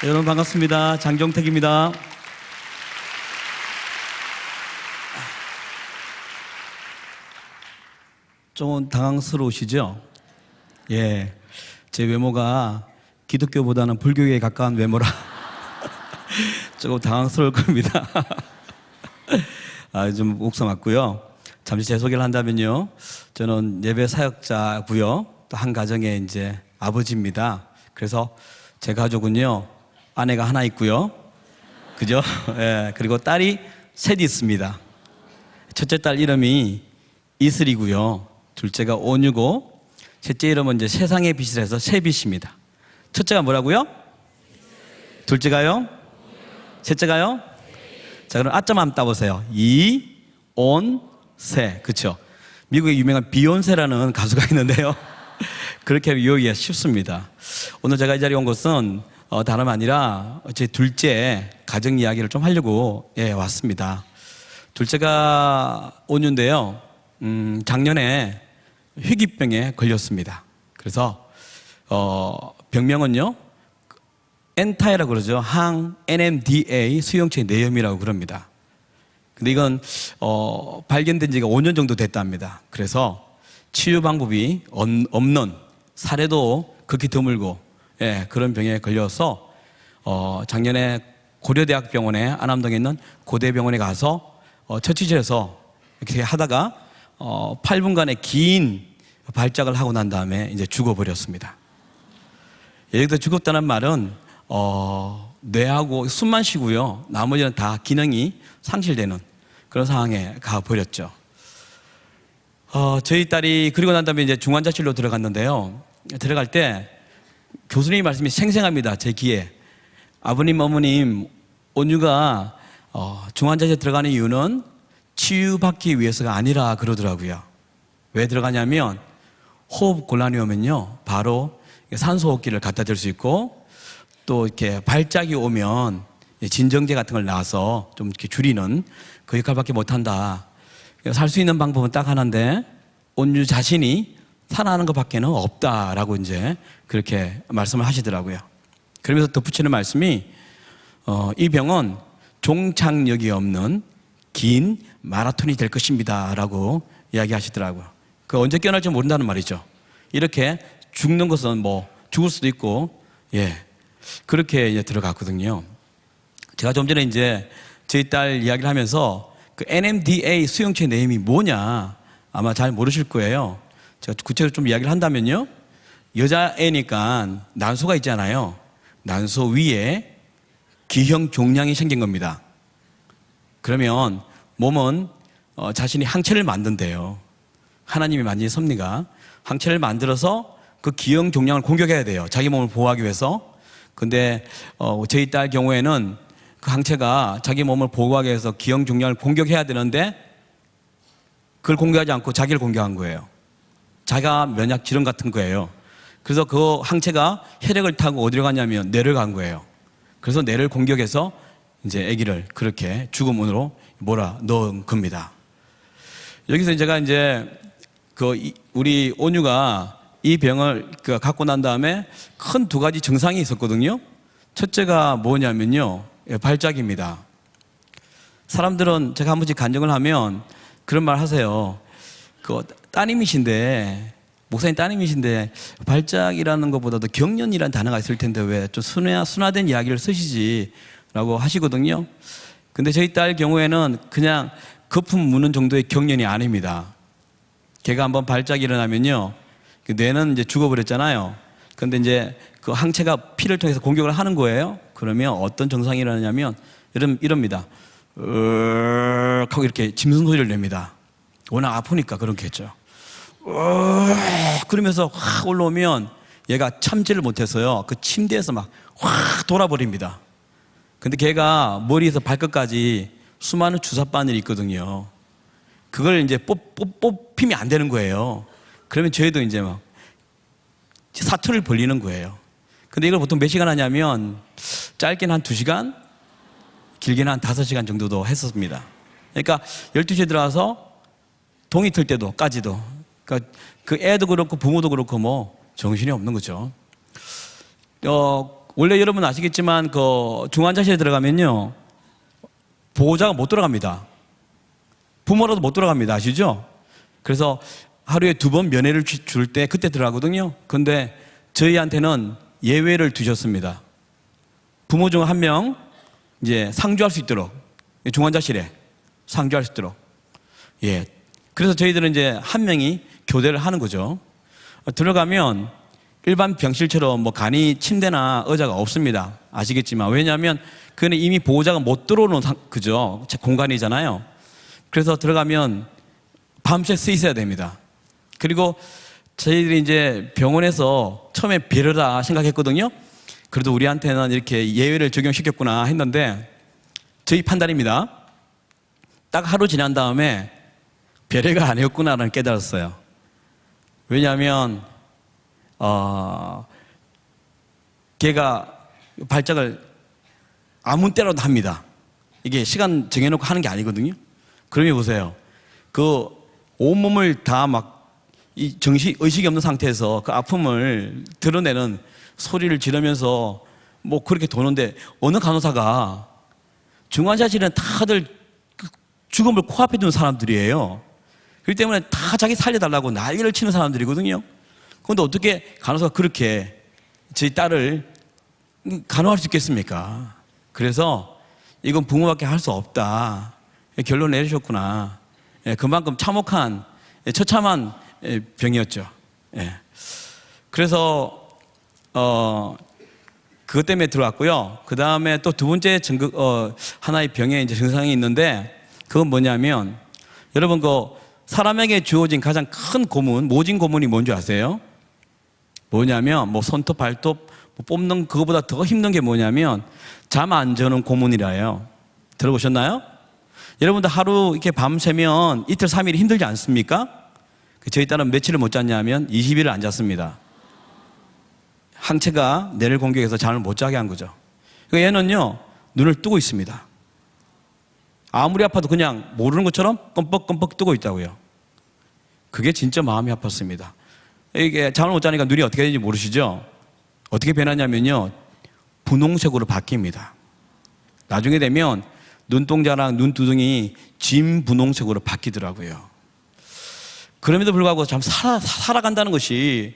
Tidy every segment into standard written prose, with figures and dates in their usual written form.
여러분 반갑습니다. 장정택입니다. 좀 당황스러우시죠? 예, 제 외모가 기독교보다는 불교에 가까운 외모라 조금 당황스러울 겁니다. 좀 옥사 맞고요. 잠시 제 소개를 한다면요, 저는 예배 사역자고요, 또 한 가정의 이제 아버지입니다. 그래서 제 가족은요, 아내가 하나 있고요, 그죠? 예, 그리고 딸이 셋 있습니다. 첫째 딸 이름이 이슬이고요, 둘째가 온유고, 셋째 이름은 이제 세상의 빛을 해서 세빛입니다. 첫째가 뭐라고요? 둘째가요? 셋째가요? 자, 그럼 아점 한번 따보세요. 이, 온, 세. 그렇죠? 미국의 유명한 비욘세라는 가수가 있는데요, 그렇게 외우기가 쉽습니다. 오늘 제가 이 자리에 온 것은 다름 아니라 제 둘째 가정 이야기를 좀 하려고 왔습니다. 둘째가 온유인데요, 작년에 희귀병에 걸렸습니다. 그래서 병명은요, 엔타이라고 그러죠. 항 NMDA 수용체 뇌염이라고 그럽니다. 근데 이건 발견된 지가 5년 정도 됐답니다. 그래서 치유 방법이 없는, 사례도 극히 드물고 그런 병에 걸려서 작년에 고려대학병원에 안암동에 있는 고대병원에 가서 처치실에서 이렇게 하다가 8분간의 긴 발작을 하고 난 다음에 이제 죽어버렸습니다. 여기서 죽었다는 말은 뇌하고 숨만 쉬고요, 나머지는 다 기능이 상실되는 그런 상황에 가버렸죠. 저희 딸이 그리고 난 다음에 이제 중환자실로 들어갔는데요, 들어갈 때 교수님의 말씀이 생생합니다. 제 귀에. 아버님, 어머님, 온유가 중환자실에 들어가는 이유는 치유받기 위해서가 아니라 그러더라고요. 왜 들어가냐면 호흡 곤란이 오면요, 바로 산소호흡기를 갖다 댈 수 있고, 또 이렇게 발작이 오면 진정제 같은 걸 놔서 좀 이렇게 줄이는 그 역할밖에 못한다. 살 수 있는 방법은 딱 하나인데 온유 자신이 살아나는 것밖에는 없다라고 이제 그렇게 말씀을 하시더라고요. 그러면서 덧붙이는 말씀이 이 병은 종착역이 없는 긴 마라톤이 될 것입니다라고 이야기하시더라고요. 그 언제 깨어날지 모른다는 말이죠. 이렇게 죽는 것은 뭐 죽을 수도 있고, 그렇게 이제 들어갔거든요. 제가 좀 전에 이제 저희 딸 이야기를 하면서 그 NMDA 수용체 뇌염이 뭐냐 아마 잘 모르실 거예요. 제가 구체적으로 좀 이야기를 한다면요, 여자애니까 난소가 있잖아요. 난소 위에 기형 종양이 생긴 겁니다. 그러면 몸은 자신이 항체를 만든대요. 하나님이 만든 섭리가 항체를 만들어서 그 기형 종양을 공격해야 돼요, 자기 몸을 보호하기 위해서. 근데 저희 딸 경우에는 그 항체가 자기 몸을 보호하기 위해서 기형 종양을 공격해야 되는데 그걸 공격하지 않고 자기를 공격한 거예요. 자가 면역 질환 같은 거예요. 그래서 그 항체가 혈액을 타고 어디로 가냐면 뇌를 간 거예요. 그래서 뇌를 공격해서 이제 아기를 그렇게 죽음으로 몰아 넣은 겁니다. 여기서 제가 이제 우리 온유가 이 병을 갖고 난 다음에 큰 두 가지 증상이 있었거든요. 첫째가 뭐냐면요, 발작입니다. 사람들은 제가 한 번씩 간증을 하면 그런 말 하세요. 따님이신데, 목사님 따님이신데 발작이라는 것보다도 경련이라는 단어가 있을 텐데 왜 좀 순화된 이야기를 쓰시지라고 하시거든요. 근데 저희 딸 경우에는 그냥 거품 무는 정도의 경련이 아닙니다. 걔가 한번 발작이 일어나면요, 그 뇌는 이제 죽어버렸잖아요. 근데 이제 그 항체가 피를 통해서 공격을 하는 거예요. 그러면 어떤 증상이 일어나냐면 이럽니다. 하고 이렇게 짐승 소리를 냅니다. 워낙 아프니까 그렇겠죠. 그러면서 확 올라오면 얘가 참지를 못해서요, 그 침대에서 막 확 돌아버립니다. 근데 걔가 머리에서 발끝까지 수많은 주사 바늘이 있거든요. 그걸 이제 뽑히면 안 되는 거예요. 그러면 저희도 이제 막 사투를 벌리는 거예요. 근데 이걸 보통 몇 시간 하냐면 짧게는 한 2시간, 길게는 한 5시간 정도도 했었습니다. 그러니까 12시에 들어와서 동이 틀 때도까지도, 그러니까 그 애도 그렇고 부모도 그렇고 뭐 정신이 없는 거죠. 원래 여러분 아시겠지만 그 중환자실에 들어가면요 보호자가 못 들어갑니다. 부모라도 못 들어갑니다. 아시죠? 그래서 하루에 2번 면회를 줄 때 그때 들어가거든요. 근데 저희한테는 예외를 두셨습니다. 부모 중 한 명 이제 상주할 수 있도록 중환자실에 상주할 수 있도록. 예. 그래서 저희들은 이제 한 명이 교대를 하는 거죠. 들어가면 일반 병실처럼 뭐 간이 침대나 의자가 없습니다. 아시겠지만 왜냐하면 그는 이미 보호자가 못 들어오는 그죠 공간이잖아요. 그래서 들어가면 밤새 서 있어야 됩니다. 그리고 저희들이 이제 병원에서 처음에 배려다 생각했거든요. 그래도 우리한테는 이렇게 예외를 적용시켰구나 했는데 저희 판단입니다. 딱 하루 지난 다음에 배려가 아니었구나라는 깨달았어요. 왜냐하면 걔가 발작을 아무 때라도 합니다. 이게 시간 정해놓고 하는 게 아니거든요. 그러면 보세요. 그 온몸을 다 막 이 의식이 없는 상태에서 그 아픔을 드러내는 소리를 지르면서 뭐 그렇게 도는데 어느 간호사가 중환자실은 다들 죽음을 코앞에 두는 사람들이에요. 그렇기 때문에 다 자기 살려달라고 난리를 치는 사람들이거든요. 그런데 어떻게 간호사가 그렇게 저희 딸을 간호할 수 있겠습니까? 그래서 이건 부모밖에 할 수 없다. 결론 내리셨구나. 그만큼 참혹한 처참한 병이었죠. 그래서 그것 때문에 들어왔고요. 그 다음에 또 2번째 하나의 병의 이제 증상이 있는데 그건 뭐냐면 여러분 그 사람에게 주어진 가장 큰 고문, 모진 고문이 뭔지 아세요? 뭐냐면 뭐 손톱, 발톱 뽑는 그거보다 더 힘든 게 뭐냐면 잠 안 자는 고문이라요. 들어보셨나요? 여러분들 하루 이렇게 밤새면 이틀, 3일이 힘들지 않습니까? 저희 딸은 며칠을 못 잤냐면 20일을 안 잤습니다. 항체가 뇌를 공격해서 잠을 못 자게 한 거죠. 얘는요 눈을 뜨고 있습니다. 아무리 아파도 그냥 모르는 것처럼 껌뻑껌뻑 뜨고 있다고요. 그게 진짜 마음이 아팠습니다. 이게 잠을 못 자니까 눈이 어떻게 되는지 모르시죠? 어떻게 변하냐면요 분홍색으로 바뀝니다. 나중에 되면 눈동자랑 눈두덩이 진 분홍색으로 바뀌더라고요. 그럼에도 불구하고 참 살아간다는 것이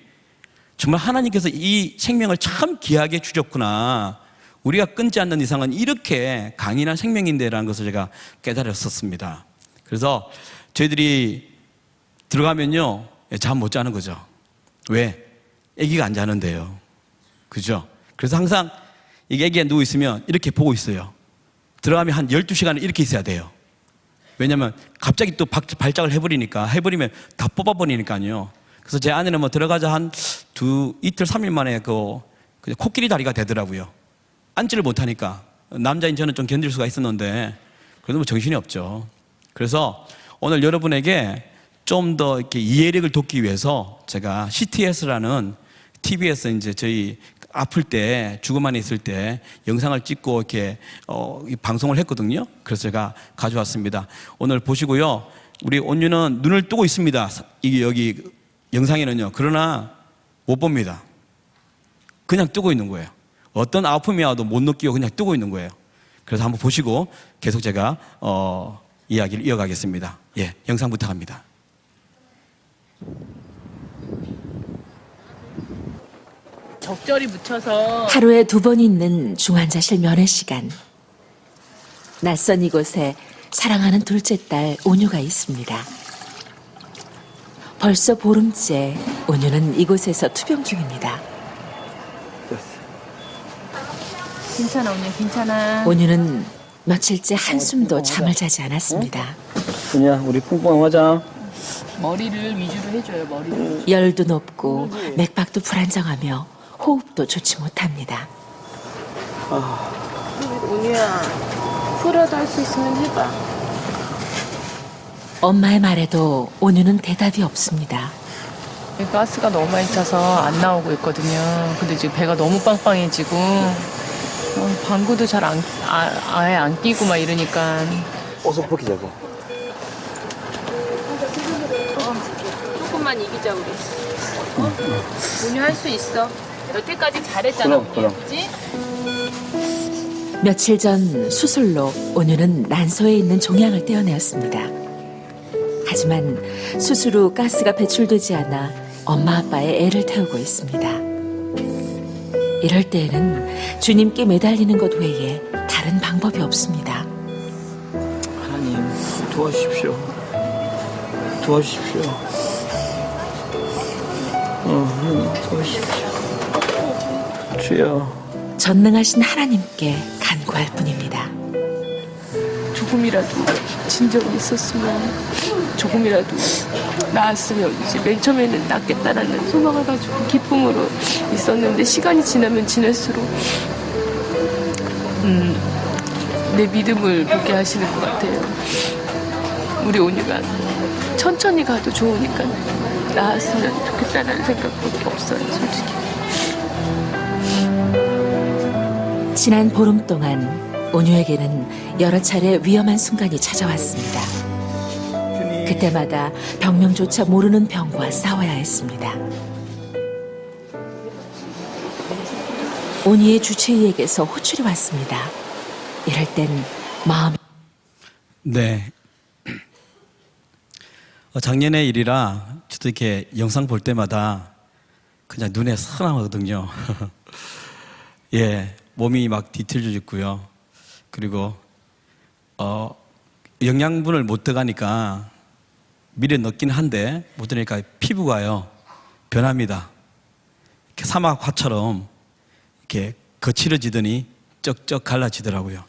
정말 하나님께서 이 생명을 참 귀하게 주셨구나. 우리가 끊지 않는 이상은 이렇게 강인한 생명인데라는 것을 제가 깨달았었습니다. 그래서 저희들이 들어가면요 잠 못 자는 거죠. 왜? 아기가 안 자는데요. 그죠? 그래서 항상 이 아기가 누워 있으면 이렇게 보고 있어요. 들어가면 한 12시간을 이렇게 있어야 돼요. 왜냐면 갑자기 또 발작을 해버리면 다 뽑아버리니까요. 그래서 제 아내는 뭐 들어가자 한 이틀, 3일 만에 그냥 코끼리 다리가 되더라고요. 앉지를 못하니까. 남자인 저는 좀 견딜 수가 있었는데 그래도 뭐 정신이 없죠. 그래서 오늘 여러분에게 좀 더 이렇게 이해력을 돕기 위해서 제가 CTS라는 TV에서 이제 저희 아플 때, 죽음 안에 있을 때 영상을 찍고 이렇게 방송을 했거든요. 그래서 제가 가져왔습니다. 오늘 보시고요. 우리 온유는 눈을 뜨고 있습니다. 이게 여기 영상에는요. 그러나 못 봅니다. 그냥 뜨고 있는 거예요. 어떤 아픔이 와도 못 느끼고 그냥 뜨고 있는 거예요. 그래서 한번 보시고 계속 제가 이야기를 이어가겠습니다. 예, 영상 부탁합니다. 적절히 묻혀서 하루에 2번 있는 중환자실 면회 시간. 낯선 이곳에 사랑하는 둘째 딸 온유가 있습니다. 벌써 보름째 온유는 이곳에서 투병 중입니다. 괜찮아 언니 괜찮아. 온유는 며칠째 한숨도 잠을 자지 않았습니다. 온유야 우리 퐁퐁 하자. 머리를 위주로 해줘요 머리를. 열도 높고 맥박도 불안정하며 호흡도 좋지 못합니다. 온유야 풀어도 할 수 있으면 해봐. 엄마의 말에도 온유는 대답이 없습니다. 가스가 너무 많이 차서 안 나오고 있거든요. 근데 지금 배가 너무 빵빵해지고 방구도 잘 아예 안 끼고 막 이러니까. 어서 벗기자고. 조금만 이기자 우리. 온유 할 수 있어. 여태까지 잘했잖아. 그럼. 그지? 며칠 전 수술로 온유는 난소에 있는 종양을 떼어내었습니다. 하지만 수술 후 가스가 배출되지 않아 엄마 아빠의 애를 태우고 있습니다. 이럴 때에는 주님께 매달리는 것 외에 다른 방법이 없습니다. 하나님 도와주십시오. 도와주십시오. 하나님 도와주십시오. 주여. 전능하신 하나님께 간구할 뿐입니다. 조금이라도 진정이 있었으면, 조금이라도 나았으면, 이제 맨 처음에는 낫겠다라는 소망을 가지고 기쁨으로 있었는데, 시간이 지나면 지날수록 내 믿음을 보게 하시는 것 같아요. 우리 온유가 천천히 가도 좋으니까 나았으면 좋겠다라는 생각밖에 없어요, 솔직히. 지난 보름 동안 온유에게는 여러 차례 위험한 순간이 찾아왔습니다. 그때마다 병명조차 모르는 병과 싸워야 했습니다. 온유의 주치의에게서 호출이 왔습니다. 이럴 땐 마음이 네. 작년의 일이라 저도 이렇게 영상 볼 때마다 그냥 눈에 선하거든요. 예, 몸이 막 뒤틀려졌고요. 그리고 영양분을 못 들어가니까 미리 넣긴 한데 못 들으니까 피부가요 변합니다. 이렇게 사막화처럼 이렇게 거칠어지더니 쩍쩍 갈라지더라고요.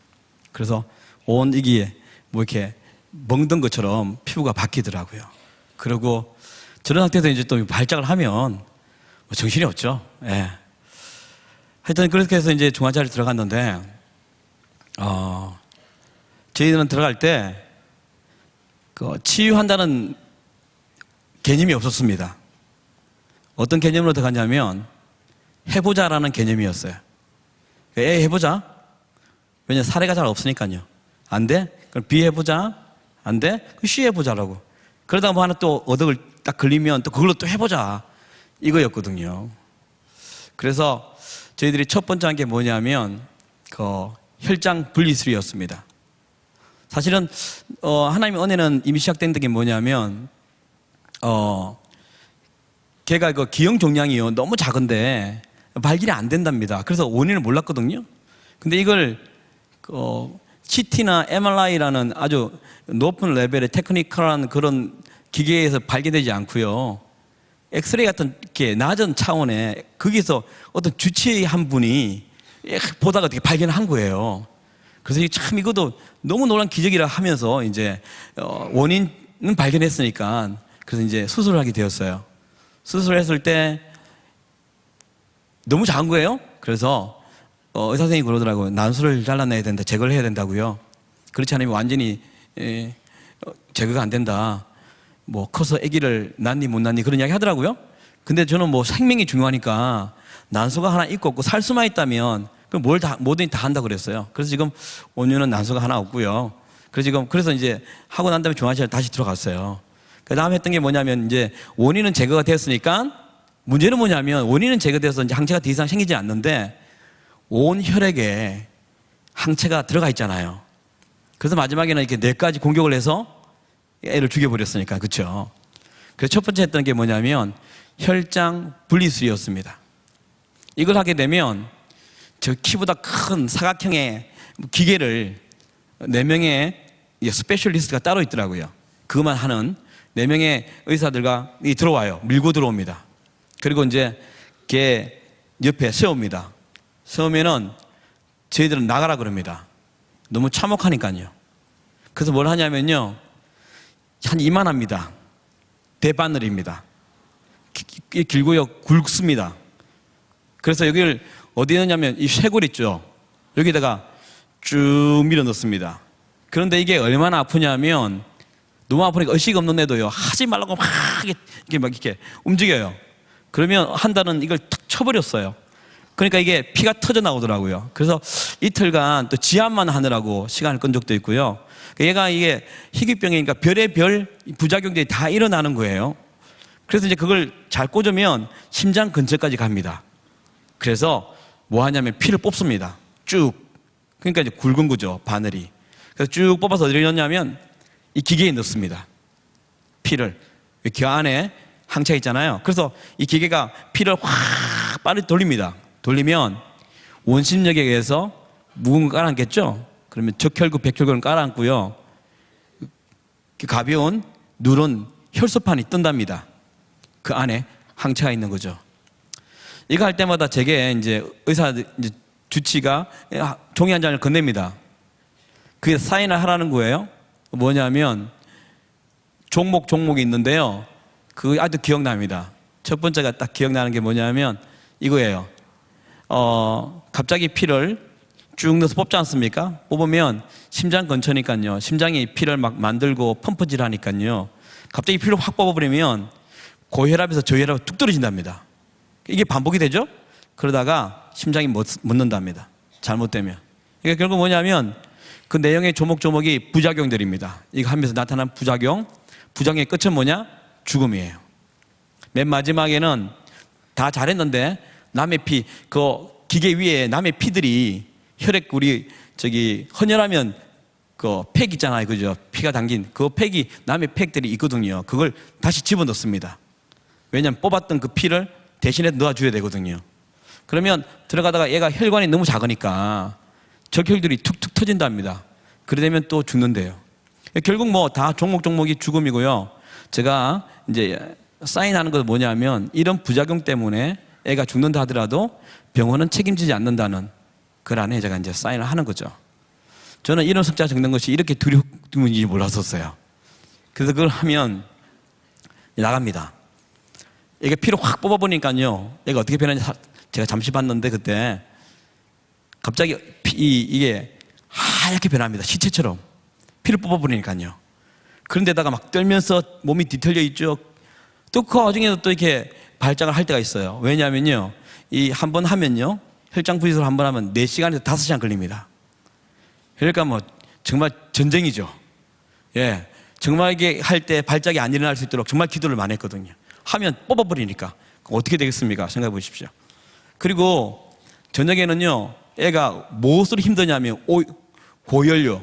그래서 온 이기에 뭐 이렇게 멍든 것처럼 피부가 바뀌더라고요. 그리고 저런 상태에서 이제 또 발작을 하면 뭐 정신이 없죠. 예. 하여튼 그렇게 해서 이제 중환자를 들어갔는데, 저희들은 들어갈 때, 치유한다는 개념이 없었습니다. 어떤 개념으로 들어갔냐면, 해보자라는 개념이었어요. 해보자. 왜냐면 사례가 잘 없으니까요. 안 돼? 그럼 B 해보자. 안 돼? 그럼 C 해보자라고. 그러다가 뭐 하나 또 어덕을 딱 걸리면 또 그걸로 또 해보자. 이거였거든요. 그래서 저희들이 첫 번째 한 게 뭐냐면, 혈장 분리술이었습니다. 사실은, 하나님의 은혜는 이미 시작된 게 뭐냐면, 걔가 기형 종양이요. 너무 작은데, 발견이 안 된답니다. 그래서 원인을 몰랐거든요. 근데 이걸, CT나 MRI라는 아주 높은 레벨의 테크니컬한 그런 기계에서 발견되지 않고요. 엑스레이 같은 게 낮은 차원에 거기서 어떤 주치의 한 분이 보다가 어떻게 발견한 거예요. 그래서 참 이것도 너무 놀란 기적이라 하면서 이제 원인은 발견했으니까 그래서 이제 수술을 하게 되었어요. 수술했을 때 너무 작은 거예요. 그래서 의사 선생님이 그러더라고요. 난수를 잘라내야 된다, 제거를 해야 된다고요. 그렇지 않으면 완전히 제거가 안 된다. 뭐 커서 아기를 낳니 못 낳니 그런 이야기 하더라고요. 근데 저는 뭐 생명이 중요하니까 난소가 하나 있고 없고 살 수만 있다면 그럼 뭐든지 다 한다 그랬어요. 그래서 지금 온유는 난소가 하나 없고요. 그래서 이제 하고 난 다음에 중환자실 다시 들어갔어요. 그 다음에 했던 게 뭐냐면 이제 원인은 제거가 됐으니까 문제는 뭐냐면 원인은 제거돼서 이제 항체가 더 이상 생기지 않는데 온 혈액에 항체가 들어가 있잖아요. 그래서 마지막에는 이렇게 4가지 공격을 해서 애를 죽여버렸으니까, 그렇죠? 그래서 첫 번째 했던 게 뭐냐면 혈장 분리술이었습니다. 이걸 하게 되면 저 키보다 큰 사각형의 기계를 4명의 스페셜리스트가 따로 있더라고요. 그것만 하는 4명의 의사들과 들어와요. 밀고 들어옵니다. 그리고 이제 걔 옆에 세웁니다. 세우면은 저희들은 나가라 그럽니다. 너무 참혹하니까요. 그래서 뭘 하냐면요. 한 이만합니다. 대바늘입니다. 길고요. 굵습니다. 그래서 여기를 어디에 넣냐면 이 쇄골 있죠. 여기다가 쭉 밀어 넣습니다. 그런데 이게 얼마나 아프냐면 너무 아프니까 의식 없는 애도요. 하지 말라고 막 이렇게 움직여요. 그러면 한 달은 이걸 탁 쳐버렸어요. 그러니까 이게 피가 터져 나오더라고요. 그래서 이틀간 또 지압만 하느라고 시간을 끈 적도 있고요. 얘가 이게 희귀병이니까 별의별 부작용들이 다 일어나는 거예요. 그래서 이제 그걸 잘 꽂으면 심장 근처까지 갑니다. 그래서 뭐 하냐면 피를 뽑습니다. 쭉. 그러니까 이제 굵은 거죠, 바늘이. 그래서 쭉 뽑아서 어디에 넣냐면 이 기계에 넣습니다. 피를. 그 안에 항체 있잖아요. 그래서 이 기계가 피를 확 빠르게 돌립니다. 돌리면 원심력에 의해서 무거운 거 깔아앉겠죠? 그러면 적혈구, 백혈구는 깔아앉고요. 가벼운 누런 혈소판이 뜬답니다. 그 안에 항체가 있는 거죠. 이거 할 때마다 제게 이제 의사 이제 주치가 종이 한 장을 건넵니다. 그게 사인을 하라는 거예요. 뭐냐면 종목이 있는데요. 그 아주 기억납니다. 첫 번째가 딱 기억나는 게 뭐냐면 이거예요. 갑자기 피를 쭉 넣어서 뽑지 않습니까? 뽑으면 심장 근처니까요. 심장이 피를 막 만들고 펌프질 하니까요. 갑자기 피를 확 뽑아버리면 고혈압에서 저혈압이 뚝 떨어진답니다. 이게 반복이 되죠? 그러다가 심장이 멎는답니다. 잘못되면. 이게 결국 뭐냐면 그 내용의 조목조목이 부작용들입니다. 이거 하면서 나타난 부작용의 끝은 뭐냐? 죽음이에요. 맨 마지막에는 다 잘했는데 남의 피, 그 기계 위에 남의 피들이 혈액 우리 헌혈하면 그 팩 있잖아요, 그죠? 피가 담긴 그 팩이 남의 팩들이 있거든요. 그걸 다시 집어넣습니다. 왜냐하면 뽑았던 그 피를 대신에 넣어줘야 되거든요. 그러면 들어가다가 얘가 혈관이 너무 작으니까 적혈들이 툭툭 터진답니다. 그래 되면 또 죽는데요. 결국 뭐 다 종목이 죽음이고요. 제가 이제 사인하는 것은 뭐냐면 이런 부작용 때문에 애가 죽는다 하더라도 병원은 책임지지 않는다는 글 안에 제가 이제 사인을 하는 거죠. 저는 이런 숫자 적는 것이 이렇게 두려운지 몰랐었어요. 그래서 그걸 하면 나갑니다. 이게 피를 확 뽑아보니까요. 얘가 어떻게 변하는지 제가 잠시 봤는데 그때 갑자기 이게 하얗게 변합니다. 시체처럼. 피를 뽑아버리니까요. 그런데다가 막 떨면서 몸이 뒤틀려 있죠. 또 그 와중에도 또 이렇게 발작을 할 때가 있어요. 왜냐하면요. 이 한 번 하면요. 혈장 부위술 한 번 하면 4시간에서 5시간 걸립니다. 그러니까 뭐 정말 전쟁이죠. 예. 정말 이게 할 때 발작이 안 일어날 수 있도록 정말 기도를 많이 했거든요. 하면 뽑아버리니까. 어떻게 되겠습니까? 생각해 보십시오. 그리고 저녁에는요. 애가 무엇으로 힘드냐면 고열료.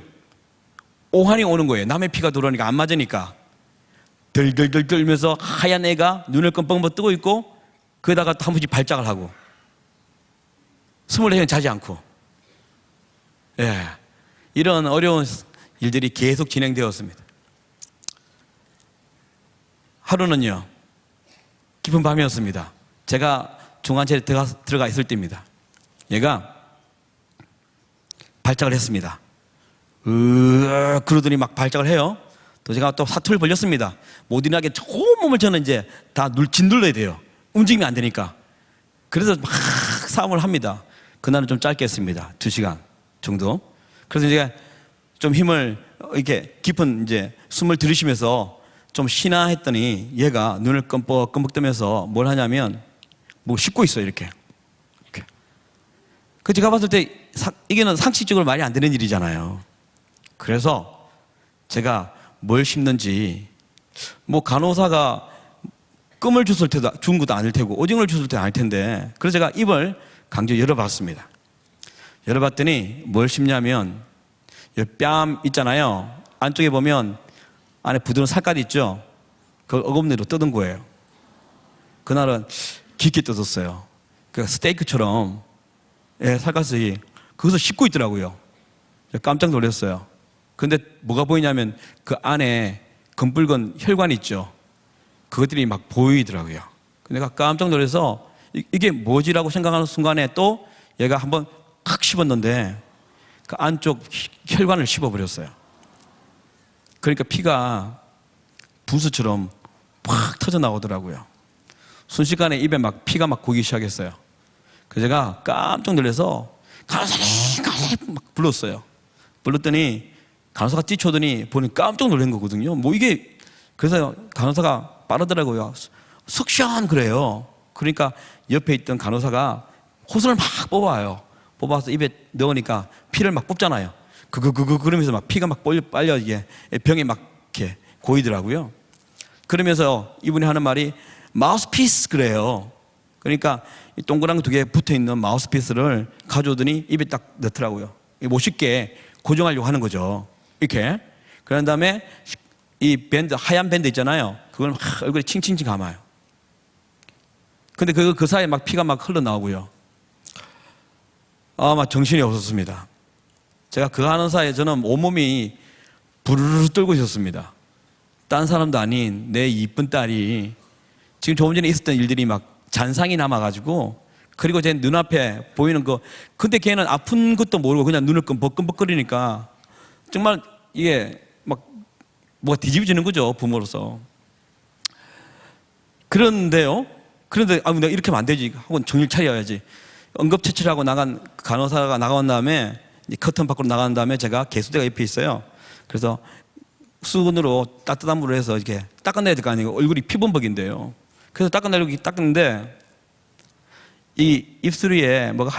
오한이 오는 거예요. 남의 피가 들어오니까 안 맞으니까. 덜덜덜 떨면서 하얀 애가 눈을 끔뻑 뜨고 있고 그러다가 또 한 번씩 발작을 하고 24시간 자지 않고 예, 이런 어려운 일들이 계속 진행되었습니다. 하루는요. 깊은 밤이었습니다. 제가 중환자실에 들어가 있을 때입니다. 얘가 발작을 했습니다. 그러더니 막 발작을 해요. 또 제가 또 사투를 벌렸습니다. 못 일어나게 온몸을 저는 이제 다 짓눌러야 돼요. 움직이면 안 되니까. 그래서 막 싸움을 합니다. 그날은 좀 짧게 했습니다. 2시간 정도. 그래서 이제 좀 힘을 이렇게 깊은 이제 숨을 들이쉬면서 좀 쉬나 했더니 얘가 눈을 끔뻑끔뻑 뜨면서 뭘 하냐면 뭐 씻고 있어요. 이렇게. 그 제가 봤을 때 이게는 상식적으로 말이 안 되는 일이잖아요. 그래서 제가 뭘 씹는지 뭐 간호사가 끔을 줬을 때도 준 것도 아닐 테고 오징어를 줬을 때도 아닐 텐데 그래서 제가 입을 강제 열어봤습니다. 열어봤더니 뭘 씹냐면 뺨 있잖아요. 안쪽에 보면 안에 부드러운 살갗이 있죠. 그걸 어금니로 뜯은 거예요. 그날은 깊게 뜯었어요. 그 스테이크처럼 살갗이 거기서 씹고 있더라고요. 깜짝 놀랐어요. 근데 뭐가 보이냐면 그 안에 검붉은 혈관이 있죠. 그것들이 막 보이더라고요. 내가 깜짝 놀라서 이게 뭐지라고 생각하는 순간에 또 얘가 한번 칵 씹었는데 그 안쪽 혈관을 씹어버렸어요. 그러니까 피가 분수처럼 팍 터져 나오더라고요. 순식간에 입에 막 피가 막 고이기 시작했어요. 그래서 제가 깜짝 놀라서 간호사님 막 불렀어요. 불렀더니 간호사가 뛰쳐오더니 보니 깜짝 놀란 거거든요. 뭐 이게 그래서 간호사가 빠르더라고요. 석션 그래요. 그러니까 옆에 있던 간호사가 호선을 막 뽑아요. 뽑아서 입에 넣으니까 피를 막 뽑잖아요. 그러면서 막 피가 막 빨려 이게 병에 막 이렇게 고이더라고요. 그러면서 이분이 하는 말이 마우스피스 그래요. 그러니까 이 동그란 두 개 붙어 있는 마우스피스를 가져오더니 입에 딱 넣더라고요. 못 쉽게 고정하려고 하는 거죠. 이렇게. 그런 다음에 이 밴드, 하얀 밴드 있잖아요. 그걸 막 얼굴에 칭칭칭 감아요. 근데 그 사이에 막 피가 막 흘러나오고요. 막 정신이 없었습니다. 제가 그거 하는 사이에 저는 온몸이 부르르 떨고 있었습니다. 딴 사람도 아닌 내 이쁜 딸이 지금 조금 전에 있었던 일들이 막 잔상이 남아가지고, 그리고 제 눈앞에 보이는 거, 근데 걔는 아픈 것도 모르고 그냥 눈을 끔뻑끔뻑거리니까 정말 이게 막 뭐가 뒤집어지는 거죠, 부모로서. 그런데 내가 이렇게 하면 안 되지 하고 정신 차려야지. 응급처치를 하고 나간 간호사가 나간 다음에 커튼 밖으로 나간 다음에 제가 개수대가 옆에 있어요. 그래서 수건으로 따뜻한 물을 해서 이렇게 닦아내야 될 거 아니에요. 얼굴이 피범벅인데요. 그래서 닦아내려고 닦는데 이 입술 위에 뭐가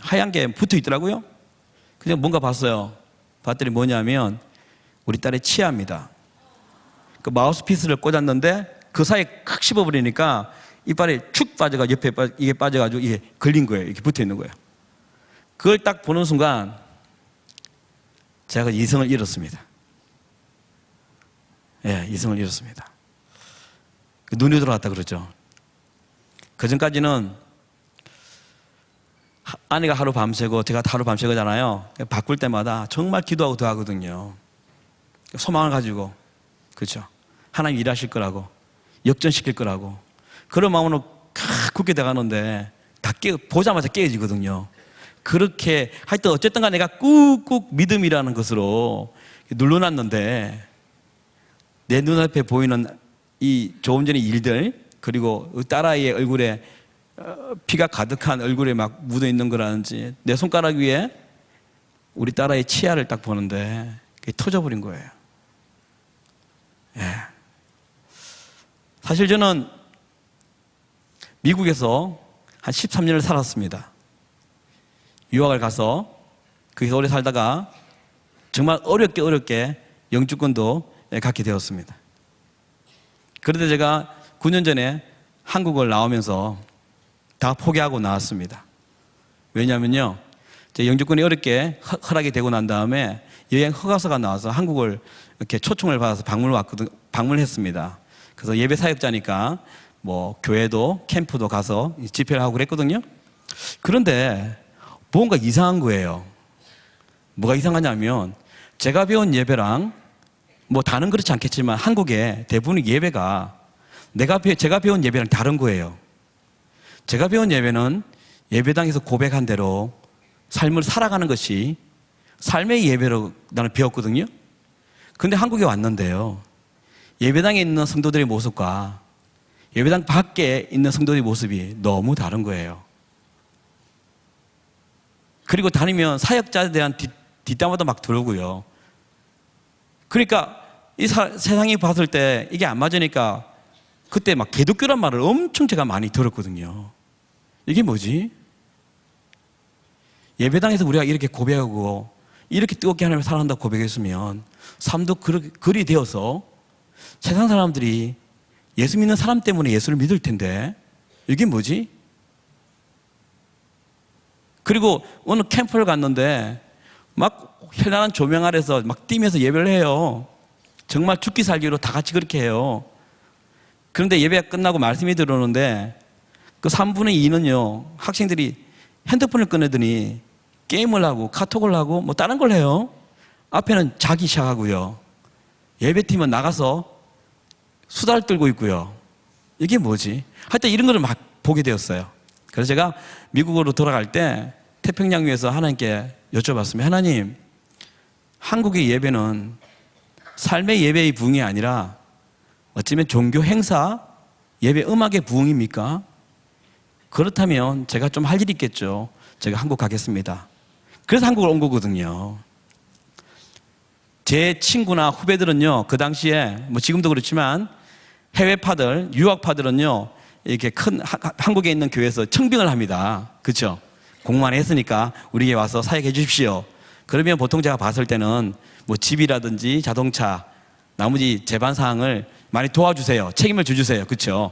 하얀 게 붙어 있더라고요. 그냥 뭔가 봤어요. 봤더니 뭐냐면 우리 딸의 치아입니다. 그 마우스피스를 꽂았는데 그 사이에 칵 씹어버리니까 이빨이 축 빠져가 옆에 이게 빠져가지고 이게 걸린 거예요. 이렇게 붙어 있는 거예요. 그걸 딱 보는 순간 제가 이성을 잃었습니다. 예, 이성을 잃었습니다. 눈이 돌아왔다 그러죠. 그 전까지는 아내가 하루 밤새고 제가 하루 밤새고잖아요. 바꿀 때마다 정말 기도하고 도하거든요. 소망을 가지고, 그렇죠. 하나님 일하실 거라고, 역전시킬 거라고. 그런 마음으로 굳게 돼가는데 보자마자 깨어지거든요. 그렇게 하여튼 어쨌든 간에 내가 꾹꾹 믿음이라는 것으로 눌러놨는데 내 눈앞에 보이는 이 조금 전의 일들, 그리고 딸아이의 얼굴에 피가 가득한 얼굴에 막 묻어 있는 거라든지 내 손가락 위에 우리 딸아이의 치아를 딱 보는데 그게 터져버린 거예요. 예. 사실 저는 미국에서 한 13년을 살았습니다. 유학을 가서 거기서 오래 살다가 정말 어렵게 영주권도 갖게 되었습니다. 그런데 제가 9년 전에 한국을 나오면서 다 포기하고 나왔습니다. 왜냐하면요, 제 영주권이 어렵게 허락이 되고 난 다음에 여행 허가서가 나와서 한국을 이렇게 초청을 받아서 방문했습니다. 그래서 예배 사역자니까 뭐 교회도 캠프도 가서 집회를 하고 그랬거든요. 그런데 뭔가 이상한 거예요. 뭐가 이상하냐면 제가 배운 예배랑 뭐 다는 그렇지 않겠지만 한국의 대부분의 예배가 제가 배운 예배랑 다른 거예요. 제가 배운 예배는 예배당에서 고백한 대로 삶을 살아가는 것이 삶의 예배로 나는 배웠거든요. 근데 한국에 왔는데요, 예배당에 있는 성도들의 모습과 예배당 밖에 있는 성도들의 모습이 너무 다른 거예요. 그리고 다니면 사역자에 대한 뒷담화도 막 들어오고요. 그러니까 이 세상이 봤을 때 이게 안 맞으니까 그때 막 기독교란 말을 엄청 제가 많이 들었거든요. 이게 뭐지? 예배당에서 우리가 이렇게 고백하고 이렇게 뜨겁게 하나님을 사랑한다고 고백했으면 삶도 그리 되어서 세상 사람들이 예수 믿는 사람 때문에 예수를 믿을 텐데 이게 뭐지? 그리고 어느 캠프를 갔는데 막 현란한 조명 아래서 막 뛰면서 예배를 해요. 정말 죽기 살기로 다 같이 그렇게 해요. 그런데 예배가 끝나고 말씀이 들어오는데 그 3분의 2는요, 학생들이 핸드폰을 꺼내더니 게임을 하고 카톡을 하고 뭐 다른 걸 해요. 앞에는 자기 시작하고요. 예배팀은 나가서 수다를 떨고 있고요. 이게 뭐지? 하여튼 이런 걸 막 보게 되었어요. 그래서 제가 미국으로 돌아갈 때 태평양 위에서 하나님께 여쭤봤습니다. 하나님, 한국의 예배는 삶의 예배의 부흥이 아니라 어쩌면 종교 행사, 예배 음악의 부흥입니까? 그렇다면 제가 좀 할 일이 있겠죠. 제가 한국 가겠습니다. 그래서 한국을 온 거거든요. 제 친구나 후배들은요, 그 당시에 뭐 지금도 그렇지만 해외파들, 유학파들은요, 이렇게 큰 한국에 있는 교회에서 청빙을 합니다. 그렇죠? 공부만 했으니까 우리에게 와서 사역해 주십시오. 그러면 보통 제가 봤을 때는 뭐 집이라든지 자동차, 나머지 재반 사항을 많이 도와주세요. 책임을 져주세요. 그렇죠?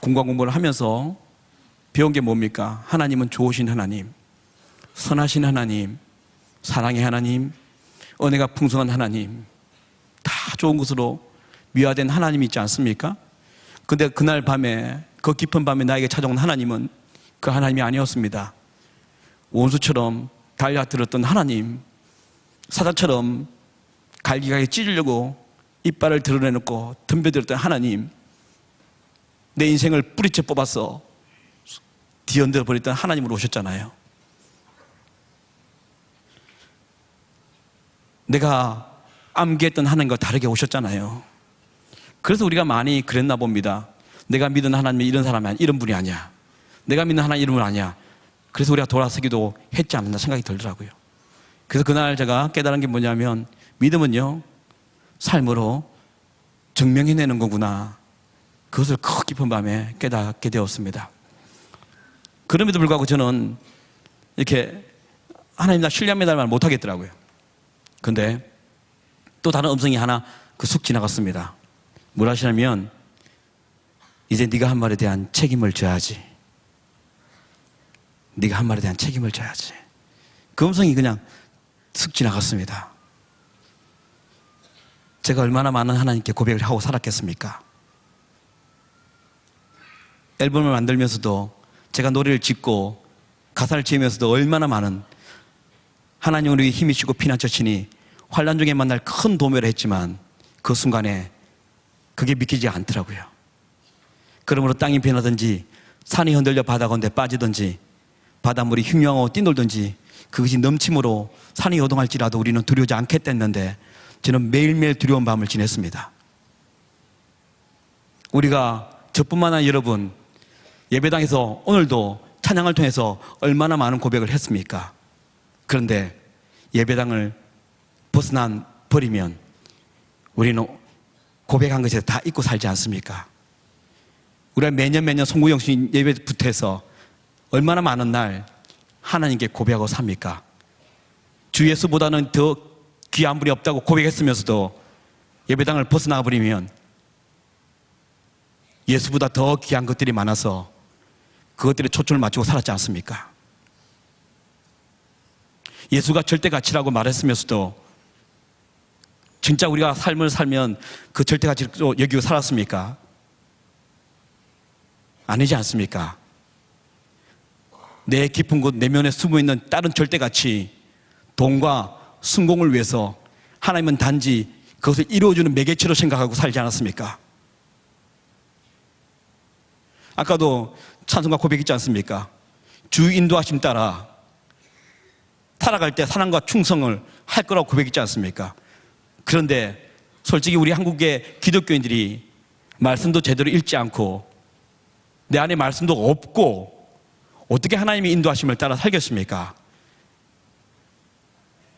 공과 공부를 하면서 배운 게 뭡니까? 하나님은 좋으신 하나님, 선하신 하나님, 사랑의 하나님, 은혜가 풍성한 하나님, 다 좋은 것으로 미화된 하나님이 있지 않습니까? 근데 그날 밤에, 그 깊은 밤에 나에게 찾아온 하나님은 그 하나님이 아니었습니다. 원수처럼 달려들었던 하나님, 사자처럼 갈기갈기 찢으려고 이빨을 드러내놓고 덤벼들었던 하나님, 내 인생을 뿌리째 뽑아서 뒤흔들어 버렸던 하나님으로 오셨잖아요. 내가 암기했던 하나님과 다르게 오셨잖아요. 그래서 우리가 많이 그랬나 봅니다. 내가 믿는 하나님이 이런 사람이 아니야, 이런 분이 아니야. 내가 믿는 하나님 이런 분 아니야. 그래서 우리가 돌아서기도 했지 않나 생각이 들더라고요. 그래서 그날 제가 깨달은 게 뭐냐면, 믿음은요, 삶으로 증명해내는 거구나. 그것을 그 깊은 밤에 깨닫게 되었습니다. 그럼에도 불구하고 저는 이렇게 하나님 나 신뢰합니다 말 못하겠더라고요. 근데 또 다른 음성이 하나 쑥 지나갔습니다. 뭘 하시냐면, 이제 네가 한 말에 대한 책임을 져야지. 네가 한 말에 대한 책임을 져야지. 그 음성이 그냥 쑥 지나갔습니다. 제가 얼마나 많은 하나님께 고백을 하고 살았겠습니까? 앨범을 만들면서도, 제가 노래를 짓고 가사를 지으면서도 얼마나 많은 하나님 우리에게 힘이 주고 피난처 치니 환난 중에 만날 큰 도매를 했지만 그 순간에 그게 믿기지 않더라고요. 그러므로 땅이 변하든지 산이 흔들려 바다 가운데 빠지든지 바닷물이 흉흉하고 뛰놀든지 그것이 넘침으로 산이 요동할지라도 우리는 두려워하지 않겠다는데, 저는 매일매일 두려운 밤을 지냈습니다. 우리가 저뿐만 아니라 여러분, 예배당에서 오늘도 찬양을 통해서 얼마나 많은 고백을 했습니까? 그런데 예배당을 벗어난 버리면 우리는 고백한 것에 다 잊고 살지 않습니까? 우리가 매년 송구영신 예배부터 해서 얼마나 많은 날 하나님께 고백하고 삽니까? 주 예수보다는 더 귀한 분이 없다고 고백했으면서도 예배당을 벗어나 버리면 예수보다 더 귀한 것들이 많아서 그것들에 초점을 맞추고 살았지 않습니까? 예수가 절대 가치라고 말했으면서도 진짜 우리가 삶을 살면 그 절대 가치로 여기고 살았습니까? 아니지 않습니까? 내 깊은 곳 내면에 숨어있는 다른 절대 가치, 돈과 성공을 위해서 하나님은 단지 그것을 이루어주는 매개체로 생각하고 살지 않았습니까? 아까도 찬송가 고백했지 않습니까? 주 인도하심 따라 살아갈 때 사랑과 충성을 할 거라고 고백했지 않습니까? 그런데 솔직히 우리 한국의 기독교인들이 말씀도 제대로 읽지 않고 내 안에 말씀도 없고 어떻게 하나님의 인도하심을 따라 살겠습니까?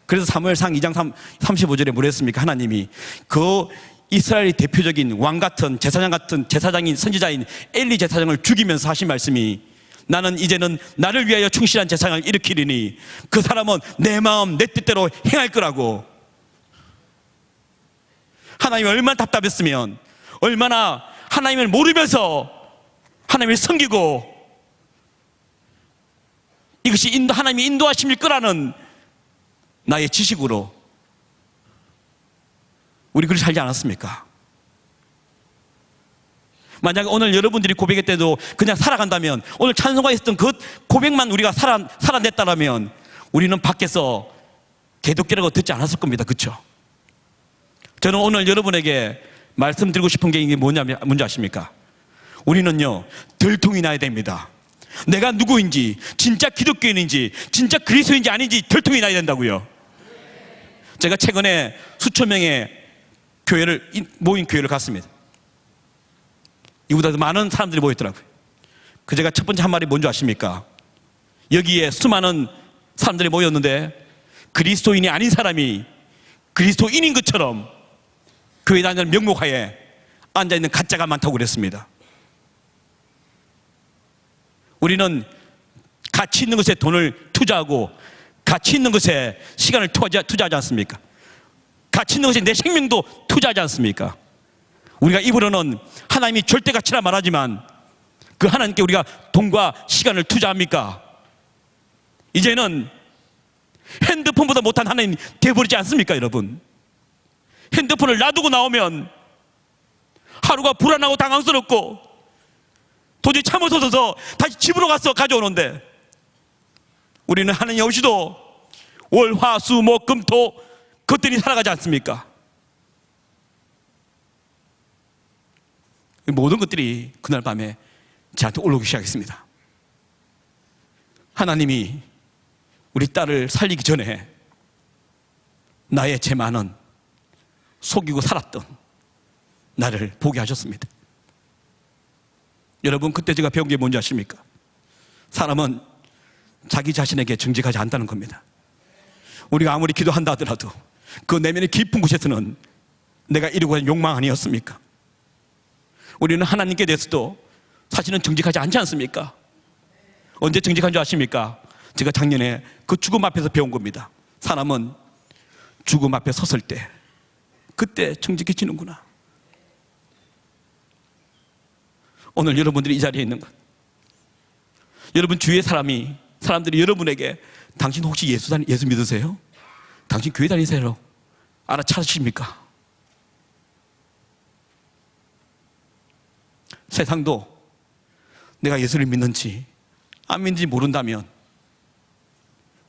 그래서 사무엘상 2장 35절에 뭐라 했습니까? 하나님이 그 이스라엘의 대표적인 왕 같은 제사장 같은 제사장인 선지자인 엘리 제사장을 죽이면서 하신 말씀이, 나는 이제는 나를 위하여 충실한 제사장을 일으키리니 그 사람은 내 마음 내 뜻대로 행할 거라고. 하나님이 얼마나 답답했으면, 얼마나 하나님을 모르면서 하나님을 섬기고 이것이 하나님이 인도하심일 거라는 나의 지식으로 우리 그렇게 살지 않았습니까? 만약에 오늘 여러분들이 고백할 때도 그냥 살아간다면, 오늘 찬송가에 있었던 그 고백만 우리가 살아냈다면 우리는 밖에서 개독기라고 듣지 않았을 겁니다. 그렇죠? 저는 오늘 여러분에게 말씀드리고 싶은 게 이게 뭔지 아십니까? 우리는요, 들통이 나야 됩니다. 내가 누구인지, 진짜 기독교인인지, 진짜 그리스도인지 아닌지 들통이 나야 된다고요. 제가 최근에 수천 명의 모인 교회를 갔습니다. 이보다 더 많은 사람들이 모였더라고요. 그 제가 첫 번째 한 말이 뭔지 아십니까? 여기에 수많은 사람들이 모였는데 그리스도인이 아닌 사람이 그리스도인인 것처럼 교회 다니는 명목하에 앉아있는 가짜가 많다고 그랬습니다. 우리는 가치 있는 것에 돈을 투자하고 가치 있는 것에 시간을 투자하지 않습니까? 가치 있는 것에 내 생명도 투자하지 않습니까? 우리가 입으로는 하나님이 절대 가치라 말하지만 그 하나님께 우리가 돈과 시간을 투자합니까? 이제는 핸드폰보다 못한 하나님 되어버리지 않습니까, 여러분? 핸드폰을 놔두고 나오면 하루가 불안하고 당황스럽고 도저히 참을 수 없어서 다시 집으로 가서 가져오는데, 우리는 하나님 없이도 월, 화, 수, 목, 금, 토 그것들이 살아가지 않습니까? 모든 것들이 그날 밤에 저한테 올라오기 시작했습니다. 하나님이 우리 딸을 살리기 전에 나의 죄 많은 속이고 살았던 나를 보게 하셨습니다. 여러분, 그때 제가 배운 게 뭔지 아십니까? 사람은 자기 자신에게 정직하지 않다는 겁니다. 우리가 아무리 기도한다 하더라도 그 내면의 깊은 곳에서는 내가 이루고 있는 욕망 아니었습니까? 우리는 하나님께 대해서도 사실은 정직하지 않지 않습니까? 언제 정직한 줄 아십니까? 제가 작년에 그 죽음 앞에서 배운 겁니다. 사람은 죽음 앞에 섰을 때 그때 정직해지는구나. 오늘 여러분들이 이 자리에 있는 것, 여러분 주위의 사람들이 여러분에게 당신 혹시 예수 믿으세요? 당신 교회 다니세요? 알아차리십니까? 세상도 내가 예수를 믿는지 안 믿는지 모른다면,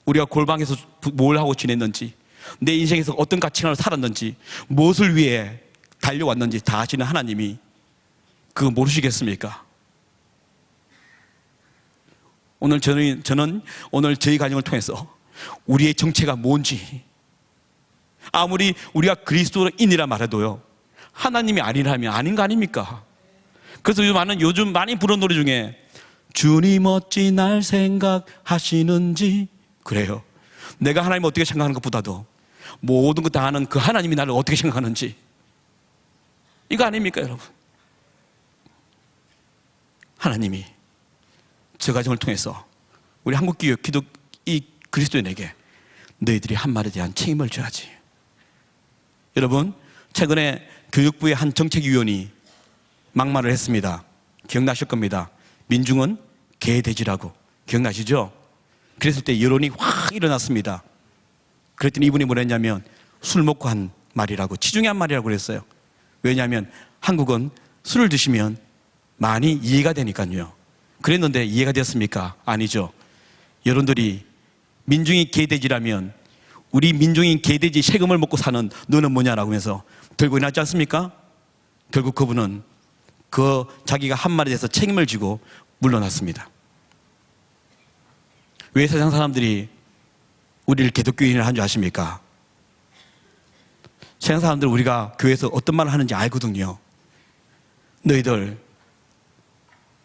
우리가 골방에서 뭘 하고 지냈는지, 내 인생에서 어떤 가치관을 살았는지, 무엇을 위해 달려왔는지 다 아시는 하나님이 그거 모르시겠습니까? 오늘 저는 오늘 저희 가정을 통해서 우리의 정체가 뭔지, 아무리 우리가 그리스도인이라 말해도요, 하나님이 아니라면 아닌 거 아닙니까? 그래서 요즘 많이 부르는 노래 중에 주님 어찌 날 생각하시는지, 그래요. 내가 하나님 어떻게 생각하는 것보다도 모든 것 다 아는 그 하나님이 나를 어떻게 생각하는지, 이거 아닙니까, 여러분? 하나님이 저 가정을 통해서 우리 한국교회 이 그리스도인에게 너희들이 한 말에 대한 책임을 져야지. 여러분, 최근에 교육부의 한 정책위원이 막말을 했습니다. 기억나실 겁니다. 민중은 개돼지라고. 기억나시죠? 그랬을 때 여론이 확 일어났습니다. 그랬더니 이분이 뭐라 했냐면 술 먹고 한 말이라고, 치중에 한 말이라고 그랬어요. 왜냐하면 한국은 술을 드시면 많이 이해가 되니까요. 그랬는데 이해가 됐습니까? 아니죠. 여러분들이 민중이 개돼지라면 우리 민중이 개돼지 세금을 먹고 사는 너는 뭐냐라고 하면서 들고 일어났지 않습니까? 결국 그분은 그 자기가 한 말에 대해서 책임을 지고 물러났습니다. 왜 세상 사람들이 우리를 기독교인을 한 줄 아십니까? 세상 사람들 우리가 교회에서 어떤 말을 하는지 알거든요. 너희들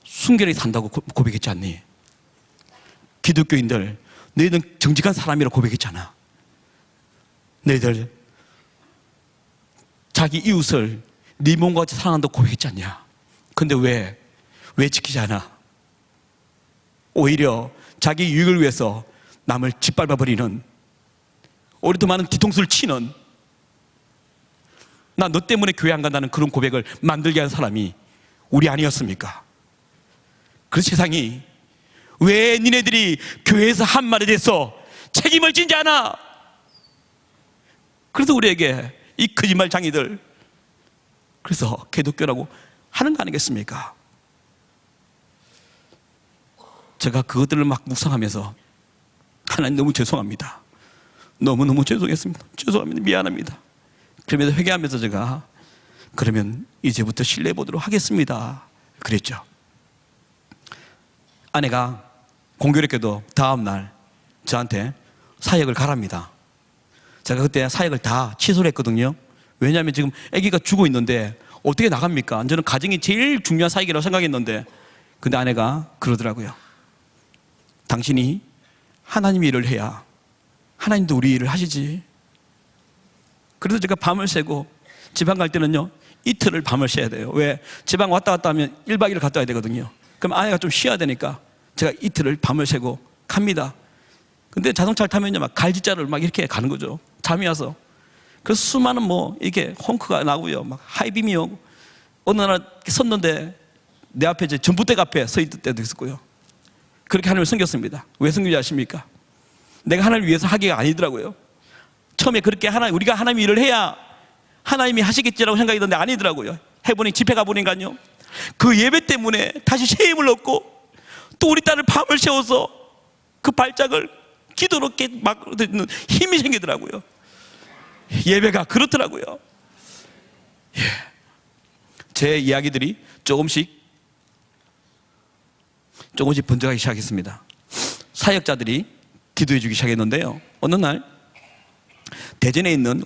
순결히 산다고 고백했지 않니? 기독교인들 너희들은 정직한 사람이라고 고백했잖아. 너희들 자기 이웃을 네 몸과 같이 사랑한다고 고백했지 않냐? 근데 왜 지키지 않아? 오히려 자기 유익을 위해서 남을 짓밟아버리는, 오히려 많은 뒤통수를 치는, 나 너 때문에 교회 안 간다는 그런 고백을 만들게 한 사람이 우리 아니었습니까? 그래서 세상이 왜 니네들이 교회에서 한 말에 대해서 책임을 지지 않아? 그래서 우리에게 이 거짓말 장이들, 그래서 기독교라고 하는 거 아니겠습니까? 제가 그것들을 막 묵상하면서 하나님 너무 죄송합니다. 너무너무 죄송했습니다. 죄송합니다. 미안합니다. 그러면서 회개하면서 제가 그러면 이제부터 신뢰해 보도록 하겠습니다. 그랬죠. 아내가 공교롭게도 다음날 저한테 사역을 가랍니다. 제가 그때 사역을 다 취소를 했거든요. 왜냐하면 지금 아기가 죽어 있는데 어떻게 나갑니까? 저는 가정이 제일 중요한 사역이라고 생각했는데, 근데 아내가 그러더라고요. 당신이 하나님 일을 해야 하나님도 우리 일을 하시지. 그래서 제가 밤을 새고, 지방 갈 때는요 이틀을 밤을 새야 돼요. 왜? 지방 왔다 갔다 하면 1박 2일 갔다 와야 되거든요. 그럼 아내가 좀 쉬어야 되니까 제가 이틀을 밤을 새고 갑니다. 근데 자동차를 타면요 막 갈지자를 막 이렇게 가는 거죠. 잠이 와서. 그래서 수많은 이게 헝크가 나고요, 막 하이빔이 오고, 어느 날 섰는데 내 앞에 이제 전봇대가 앞에 서 있을 때도 있었고요. 그렇게 하나님을 섬겼습니다. 왜 섬기지 아십니까? 내가 하나님을 위해서 하기가 아니더라고요. 처음에 그렇게 우리가 하나님 일을 해야 하나님이 하시겠지라고 생각이 드는데 아니더라고요. 해보니 집회 가보니까요, 그 예배 때문에 다시 새 힘을 얻고 또 우리 딸을 밤을 새워서 그 발작을 기도로 막 힘이 생기더라고요. 예배가 그렇더라고요. 예. 제 이야기들이 조금씩 번져가기 시작했습니다. 사역자들이 기도해 주기 시작했는데요, 어느 날 대전에 있는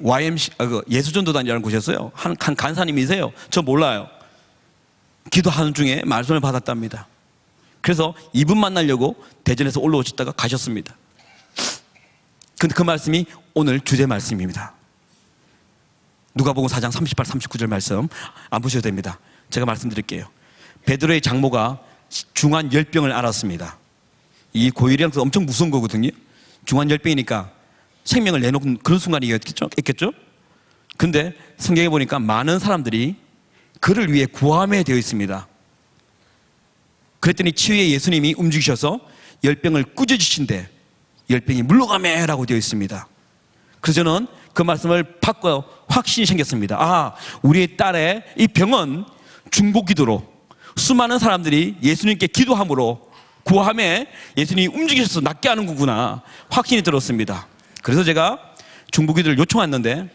예수전도단이라는 곳이었어요. 한 간사님이세요. 저 몰라요. 기도하는 중에 말씀을 받았답니다. 그래서 이분 만나려고 대전에서 올라오셨다가 가셨습니다. 근데 그 말씀이 오늘 주제 말씀입니다. 누가복음 4장 38, 39절 말씀 안 보셔도 됩니다. 제가 말씀드릴게요. 베드로의 장모가 중한 열병을 앓았습니다. 이 고혈압은 엄청 무서운 거거든요. 중한 열병이니까 생명을 내놓은 그런 순간이 있겠죠? 근데 성경에 보니까 많은 사람들이 그를 위해 구함에 되어 있습니다. 그랬더니 치유의 예수님이 움직이셔서 열병을 꾸짖으신데 열병이 물러가매라고 되어 있습니다. 그래서 저는 그 말씀을 받고 확신이 생겼습니다. 우리의 딸의 이 병은 중보 기도로 수많은 사람들이 예수님께 기도함으로 구함에 예수님이 움직이셔서 낫게 하는 거구나 확신이 들었습니다. 그래서 제가 중보 기도를 요청했는데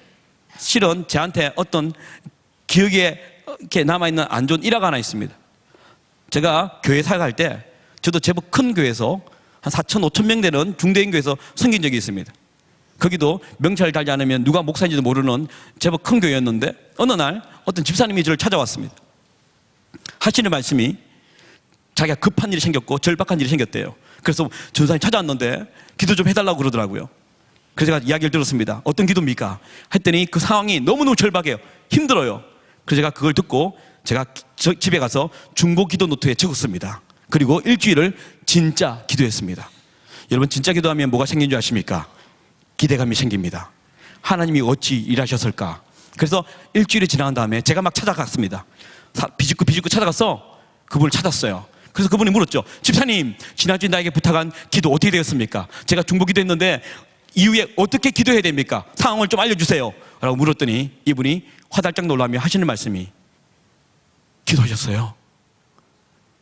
실은 저한테 어떤 기억에 이렇게 남아있는 안 좋은 일화가 하나 있습니다. 제가 교회 사역할 때 저도 제법 큰 교회에서 한 4천, 5천 명 되는 중대인 교회에서 섬긴 적이 있습니다. 거기도 명찰을 달지 않으면 누가 목사인지도 모르는 제법 큰 교회였는데 어느 날 어떤 집사님이 저를 찾아왔습니다. 하시는 말씀이 자기가 급한 일이 생겼고 절박한 일이 생겼대요. 그래서 전사님 찾아왔는데 기도 좀 해달라고 그러더라고요. 그래서 제가 이야기를 들었습니다. 어떤 기도입니까? 했더니 그 상황이 너무너무 절박해요. 힘들어요. 그래서 제가 그걸 듣고 제가 집에 가서 중보 기도 노트에 적었습니다. 그리고 일주일을 진짜 기도했습니다. 여러분, 진짜 기도하면 뭐가 생긴 줄 아십니까? 기대감이 생깁니다. 하나님이 어찌 일하셨을까? 그래서 일주일이 지나간 다음에 제가 막 찾아갔습니다. 비집고 찾아가서 그분을 찾았어요. 그래서 그분이 물었죠. 집사님, 지난주에 나에게 부탁한 기도 어떻게 되었습니까? 제가 중보 기도했는데 이후에 어떻게 기도해야 됩니까? 상황을 좀 알려주세요 라고 물었더니 이분이 화들짝 놀라며 하시는 말씀이, 기도하셨어요.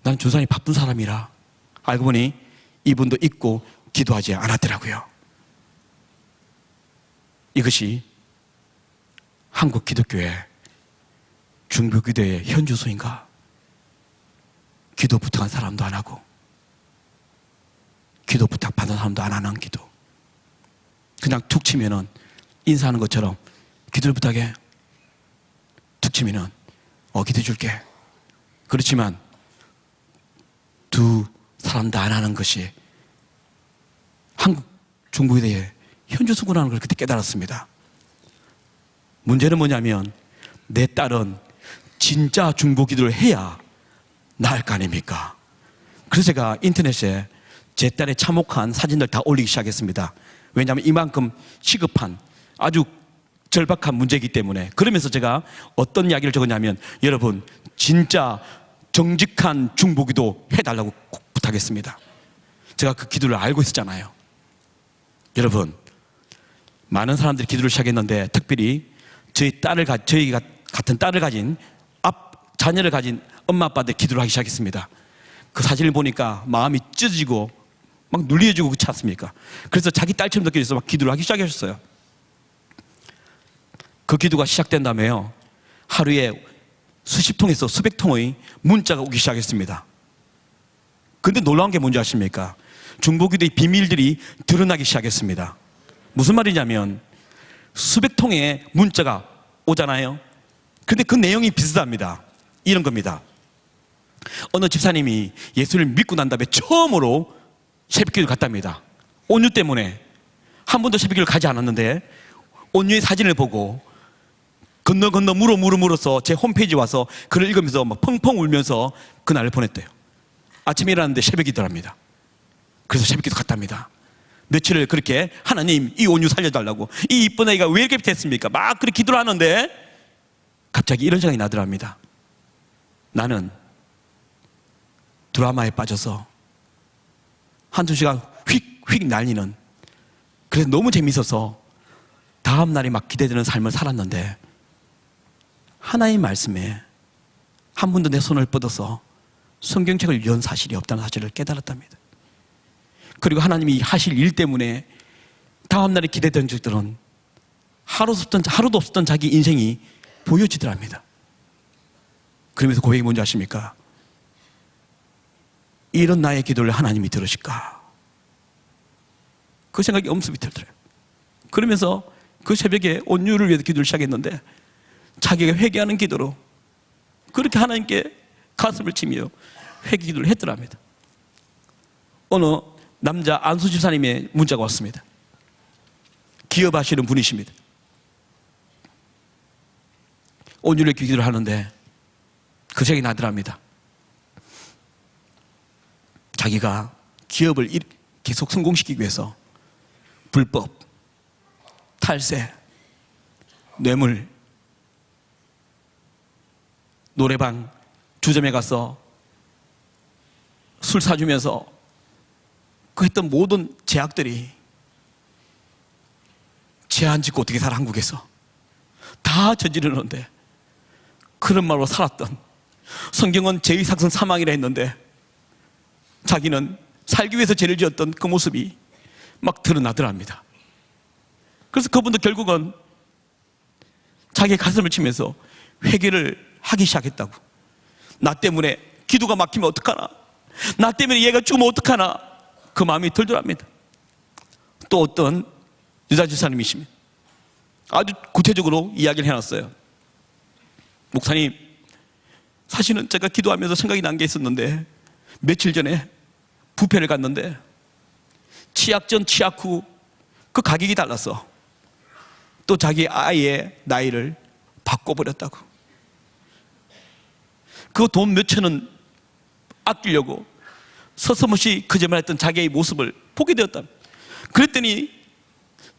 난 조상이 바쁜 사람이라. 알고 보니 이분도 잊고 기도하지 않았더라고요. 이것이 한국 기독교의 중보기도의 현주소인가? 기도 부탁한 사람도 안 하고 기도 부탁 받은 사람도 안 하는 기도. 그냥 툭 치면은 인사하는 것처럼 기도를 부탁해. 툭 치면은 기도해 줄게. 그렇지만 두 사람 다 안 하는 것이 한국 중보기도의 현주소구라는 걸 그때 깨달았습니다. 문제는 뭐냐면 내 딸은 진짜 중보기도를 해야 나을 거 아닙니까? 그래서 제가 인터넷에 제 딸의 참혹한 사진들 다 올리기 시작했습니다. 왜냐하면 이만큼 시급한 아주 절박한 문제이기 때문에. 그러면서 제가 어떤 이야기를 적었냐면, 여러분 진짜 정직한 중보기도 해달라고 꼭 부탁했습니다. 제가 그 기도를 알고 있었잖아요. 여러분, 많은 사람들이 기도를 시작했는데 특별히 저희 같은 딸을 가진 자녀를 가진 엄마 아빠들 기도를 하기 시작했습니다. 그 사진을 보니까 마음이 찢어지고 막 눌려지고 그렇지 않습니까? 그래서 자기 딸처럼 느껴져서 막 기도를 하기 시작하셨어요. 그 기도가 시작된 다음에요, 하루에 수십 통에서 수백 통의 문자가 오기 시작했습니다. 근데 놀라운 게 뭔지 아십니까? 중보기도의 비밀들이 드러나기 시작했습니다. 무슨 말이냐면 수백 통의 문자가 오잖아요. 근데 그 내용이 비슷합니다. 이런 겁니다. 어느 집사님이 예수를 믿고 난 다음에 처음으로 새벽기도를 갔답니다. 온유 때문에 한 번도 새벽기도를 가지 않았는데 온유의 사진을 보고 건너 물어서 제 홈페이지에 와서 글을 읽으면서 막 펑펑 울면서 그날을 보냈대요. 아침에 일어났는데 새벽기도랍니다. 그래서 새벽기도 갔답니다. 며칠을 그렇게 하나님 이 온유 살려달라고, 이 이쁜 아이가 왜 이렇게 됐습니까? 막 그렇게 기도를 하는데 갑자기 이런 생각이 나더랍니다. 나는 드라마에 빠져서 한두 시간 휙휙 날리는, 그래서 너무 재밌어서 다음 날이 막 기대되는 삶을 살았는데 하나님 말씀에 한 번도 내 손을 뻗어서 성경책을 연 사실이 없다는 사실을 깨달았답니다. 그리고 하나님이 하실 일 때문에 다음 날에 기대된 적들은 하루도 없었던 자기 인생이 보여지더랍니다. 그러면서 고백이 뭔지 아십니까? 이런 나의 기도를 하나님이 들으실까? 그 생각이 엄습이 들더래요. 그러면서 그 새벽에 온유를 위해서 기도를 시작했는데 자기가 회개하는 기도로 그렇게 하나님께 가슴을 치며 회개 기도를 했더랍니다. 어느 남자 안수 집사님의 문자가 왔습니다. 기업하시는 분이십니다. 온유를 기도를 하는데 그 생각이 나더랍니다. 자기가 기업을 계속 성공시키기 위해서 불법, 탈세, 뇌물, 노래방, 주점에 가서 술 사주면서 그 했던 모든 제약들이 죄 안 짓고 어떻게 살아 한국에서 다 저지르는데 그런 말로 살았던, 성경은 죄의 삭은 사망이라 했는데 자기는 살기 위해서 죄를 지었던 그 모습이 막 드러나더랍니다. 그래서 그분도 결국은 자기의 가슴을 치면서 회개를 하기 시작했다고. 나 때문에 기도가 막히면 어떡하나, 나 때문에 얘가 죽으면 어떡하나, 그 마음이 들더랍니다. 또 어떤 여자 집사님이시면 아주 구체적으로 이야기를 해놨어요. 목사님, 사실은 제가 기도하면서 생각이 난 게 있었는데 며칠 전에 뷔페를 갔는데 치약 전 치약 후 그 가격이 달랐어. 또 자기 아이의 나이를 바꿔버렸다고. 그 돈 몇천 원 아끼려고 서슴없이 거짓말했던 자기의 모습을 보게 되었다. 그랬더니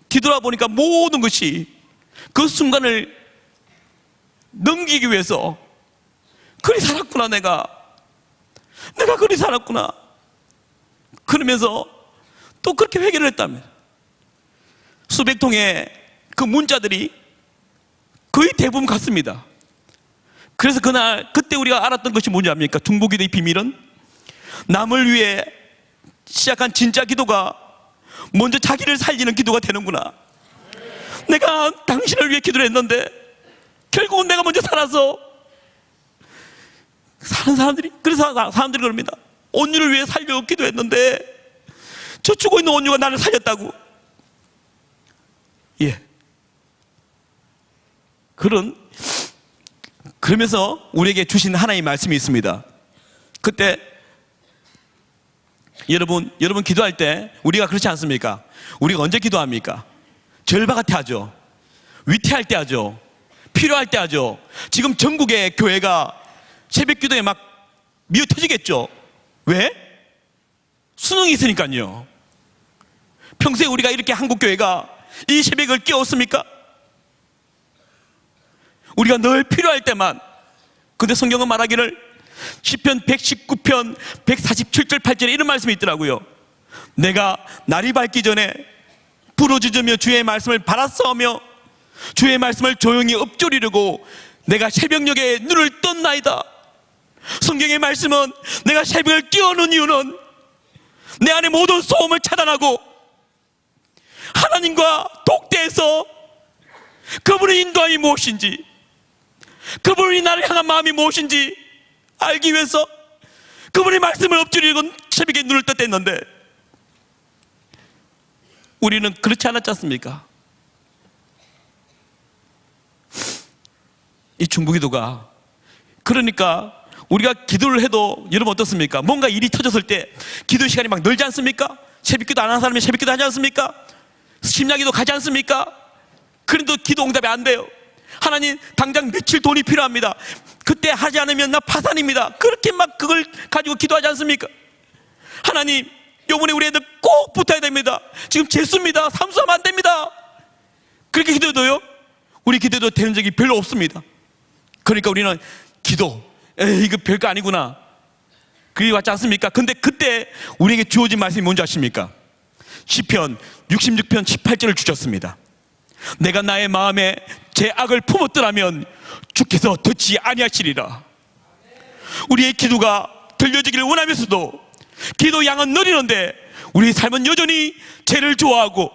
뒤돌아보니까 모든 것이 그 순간을 넘기기 위해서 그리 살았구나, 내가 그리 살았구나, 그러면서 또 그렇게 회개를 했다며. 수백 통의 그 문자들이 거의 대부분 같습니다. 그래서 그때 우리가 알았던 것이 뭔지 압니까? 중보기도의 비밀은 남을 위해 시작한 진짜 기도가 먼저 자기를 살리는 기도가 되는구나. 내가 당신을 위해 기도를 했는데 결국은 내가 먼저 살아서 사는 사람들이, 그래서 사람들이 그럽니다. 온유를 위해 살려고 기도했는데 저 죽어 있는 온유가 나를 살렸다고. 예. 그러면서 우리에게 주신 하나님의 말씀이 있습니다. 그때 여러분 기도할 때 우리가 그렇지 않습니까? 우리가 언제 기도합니까? 절박할 때 하죠. 위태할 때 하죠. 필요할 때 하죠. 지금 전국의 교회가 새벽 기도에 막 미어 터지겠죠. 왜? 수능이 있으니까요. 평소에 우리가 이렇게 한국 교회가 이 새벽을 깨웠습니까? 우리가 늘 필요할 때만. 근데 성경은 말하기를 시편 119편 147절 8절에 이런 말씀이 있더라고요. 내가 날이 밝기 전에 부르짖으며 주의 말씀을 바라싸우며 주의 말씀을 조용히 읊조리려고 내가 새벽녘에 눈을 떴나이다. 성경의 말씀은 내가 새벽을 깨우는 이유는 내 안에 모든 소음을 차단하고 하나님과 독대해서 그분의 인도함이 무엇인지, 그분이 나를 향한 마음이 무엇인지 알기 위해서 그분의 말씀을 엎드리고 새벽에 눈을 떴댔는데 우리는 그렇지 않았지 않습니까? 이 중보기도가, 그러니까 우리가 기도를 해도 여러분 어떻습니까? 뭔가 일이 터졌을 때 기도 시간이 막 늘지 않습니까? 새벽기도 안 하는 사람이 새벽기도 하지 않습니까? 심야기도 가지 않습니까? 그런데도 기도 응답이 안 돼요. 하나님, 당장 며칠 돈이 필요합니다. 그때 하지 않으면 나 파산입니다. 그렇게 막 그걸 가지고 기도하지 않습니까? 하나님, 요번에 우리 애들 꼭 붙어야 됩니다. 지금 재수입니다. 삼수하면 안 됩니다. 그렇게 기도해도요, 우리 기도도 되는 적이 별로 없습니다. 그러니까 우리는 기도, 이거 별거 아니구나. 그리 왔지 않습니까? 근데 그때 우리에게 주어진 말씀이 뭔지 아십니까? 시편 66편 18절을 주셨습니다. 내가 나의 마음에 제 악을 품었더라면 주께서 듣지 아니하시리라. 우리의 기도가 들려지기를 원하면서도 기도 양은 느리는데 우리의 삶은 여전히 죄를 좋아하고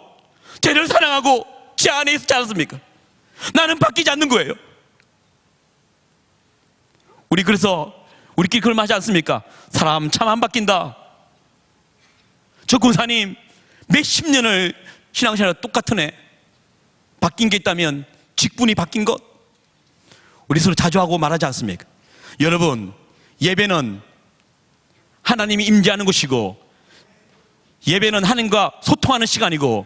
죄를 사랑하고 죄 안에 있지 않습니까? 나는 바뀌지 않는 거예요. 우리 그래서 우리끼리 그걸 하지 않습니까? 사람 참 안 바뀐다. 저 군사님 몇십 년을 신앙생활 똑같은 애 바뀐 게 있다면 직분이 바뀐 것. 우리 서로 자주 하고 말하지 않습니까? 여러분, 예배는 하나님이 임재하는 곳이고 예배는 하나님과 소통하는 시간이고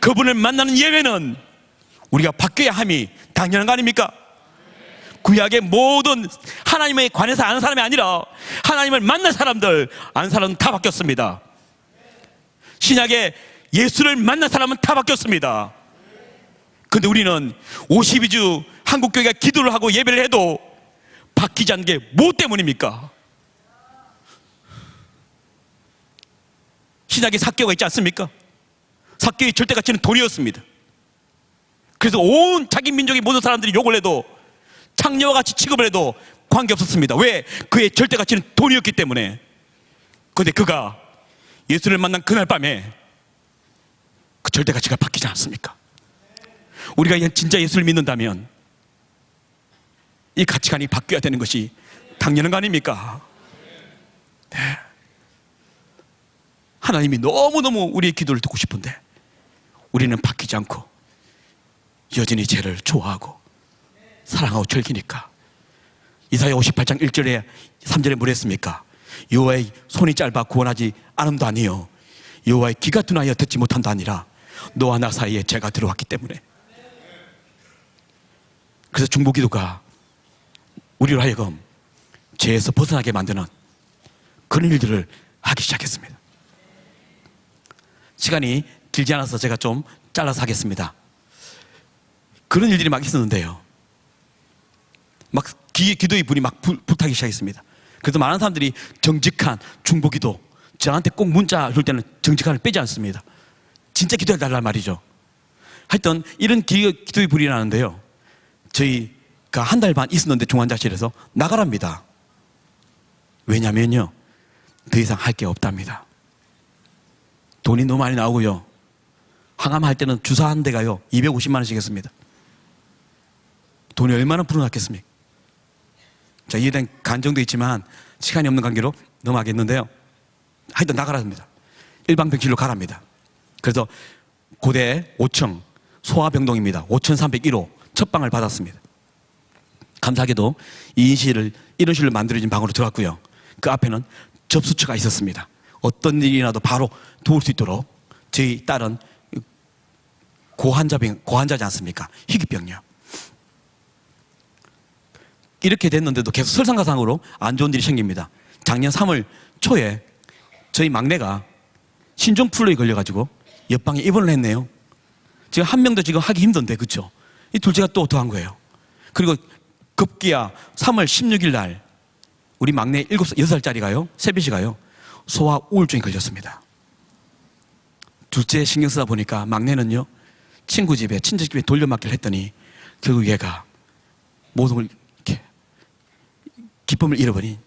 그분을 만나는 예배는 우리가 바뀌어야 함이 당연한 거 아닙니까? 구약의 모든 하나님에 관해서 아는 사람이 아니라 하나님을 만난 사람들, 아는 사람은 다 바뀌었습니다. 신약에 예수를 만난 사람은 다 바뀌었습니다. 근데 우리는 52주 한국교회가 기도를 하고 예배를 해도 바뀌지 않는 게 뭐 때문입니까? 신약에 삭개오가 있지 않습니까? 삭개오의 절대가치는 돈이었습니다. 그래서 온 자기 민족의 모든 사람들이 욕을 해도 창녀와 같이 취급을 해도 관계없었습니다. 왜? 그의 절대가치는 돈이었기 때문에. 그런데 그가 예수를 만난 그날 밤에 그 절대가치가 바뀌지 않았습니까? 우리가 진짜 예수를 믿는다면 이 가치관이 바뀌어야 되는 것이 당연한 거 아닙니까? 네. 하나님이 너무너무 우리의 기도를 듣고 싶은데 우리는 바뀌지 않고 여전히 죄를 좋아하고 사랑하고 즐기니까. 이사야 58장 1절에 3절에 뭐랬습니까? 여호와의 손이 짧아 구원하지 않음도 아니요 여호와의 귀가 둔하여 듣지 못함도 아니라 너와 나 사이에 죄가 들어왔기 때문에. 그래서 중보기도가 우리로 하여금 죄에서 벗어나게 만드는 그런 일들을 하기 시작했습니다. 시간이 길지 않아서 제가 좀 잘라서 하겠습니다. 그런 일들이 막 있었는데요, 막 기도의 불이 막 불타기 시작했습니다. 그래서 많은 사람들이 정직한 중보기도, 저한테 꼭 문자 줄 때는 정직한을 빼지 않습니다. 진짜 기도해달란 말이죠. 하여튼 이런 기도의 불이 나는데요, 저희가 한 달 반 있었는데 중환자실에서 나가랍니다. 왜냐면요, 더 이상 할 게 없답니다. 돈이 너무 많이 나오고요, 항암할 때는 주사 한 대가요 250만 원씩 했습니다. 돈이 얼마나 불어났겠습니까? 자, 이해된 간정도 있지만 시간이 없는 관계로 넘어가겠는데요, 하여튼 나가랍니다. 일방병실로 가랍니다. 그래서 고대 5층 소아병동입니다. 5301호 첫 방을 받았습니다. 감사하게도 이런 실로 만들어진 방으로 들어갔고요, 그 앞에는 접수처가 있었습니다. 어떤 일이 나도 바로 도울 수 있도록. 저희 딸은 고환자지 않습니까? 희귀병이요. 이렇게 됐는데도 계속 설상가상으로 안 좋은 일이 생깁니다. 작년 3월 초에 저희 막내가 신종플루에 걸려가지고 옆방에 입원을 했네요. 지금 한 명도 지금 하기 힘든데, 그렇죠? 이 둘째가 또 더한 거예요. 그리고 급기야 3월 16일 날 우리 막내 6살짜리가요, 세비 씨가요, 소아 우울증이 걸렸습니다. 둘째 신경 쓰다 보니까 막내는요, 친구 집에, 친척 집에 돌려막기를 했더니 결국 얘가 모든 걸 이렇게 기쁨을 잃어버린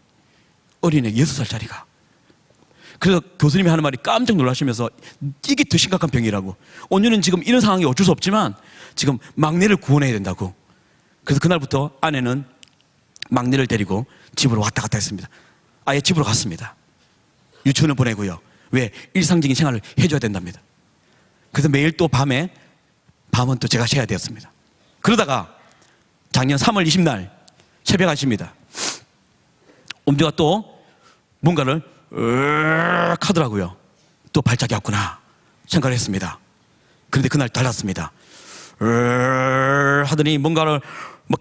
어린애 6살짜리가. 그래서 교수님이 하는 말이 깜짝 놀라시면서 이게 더 심각한 병이라고. 온유는 지금 이런 상황이 어쩔 수 없지만 지금 막내를 구원해야 된다고. 그래서 그날부터 아내는 막내를 데리고 집으로 왔다 갔다 했습니다. 아예 집으로 갔습니다. 유치원을 보내고요. 왜? 일상적인 생활을 해줘야 된답니다. 그래서 매일 또 밤은 또 제가 쉬어야 되었습니다. 그러다가 작년 3월 20날 새벽 1시입니다. 엄지가 또 뭔가를 하더라고요. 또 발작이 왔구나 생각을 했습니다. 그런데 그날 달랐습니다. 하더니 뭔가를 막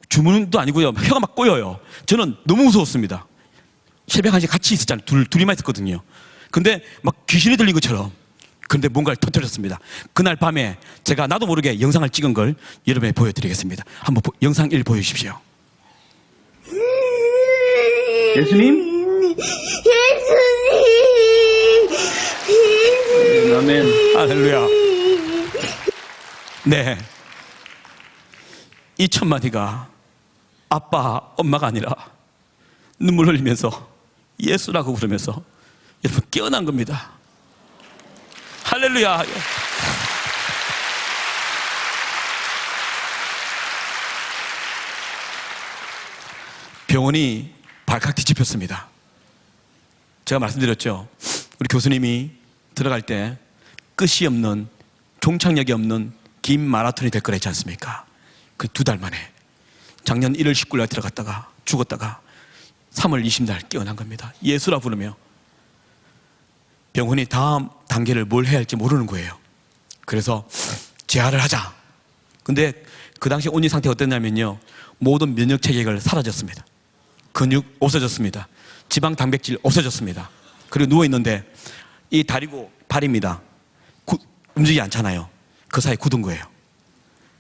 주문도 아니고요, 혀가 막 꼬여요. 저는 너무 무서웠습니다. 새벽 1시 같이 있었잖아요. 둘이만 있었거든요. 근데 막 귀신이 들린 것처럼. 그런데 뭔가를 터뜨렸습니다. 그날 밤에 제가 나도 모르게 영상을 찍은 걸 여러분에게 보여드리겠습니다. 한번 영상 1 보여주십시오. 예수님? 아멘. 할렐루야. 네. 이 천마디가 아빠, 엄마가 아니라 눈물 흘리면서 예수라고 부르면서 여러분 깨어난 겁니다. 할렐루야. 병원이 발칵 뒤집혔습니다. 제가 말씀드렸죠. 우리 교수님이 들어갈 때 끝이 없는, 종착역이 없는 긴 마라톤이 될 거랬지 않습니까? 그 2달 만에 작년 1월 19일 날 들어갔다가 죽었다가 3월 20일 깨어난 겁니다. 예수라 부르며 병원이 다음 단계를 뭘 해야 할지 모르는 거예요. 그래서 재활을 하자. 근데 그 당시 온리 상태가 어땠냐면요, 모든 면역 체계가 사라졌습니다. 근육 없어졌습니다. 지방 단백질 없어졌습니다. 그리고 누워있는데 이 다리고 발입니다. 움직이지 않잖아요. 그 사이에 굳은 거예요.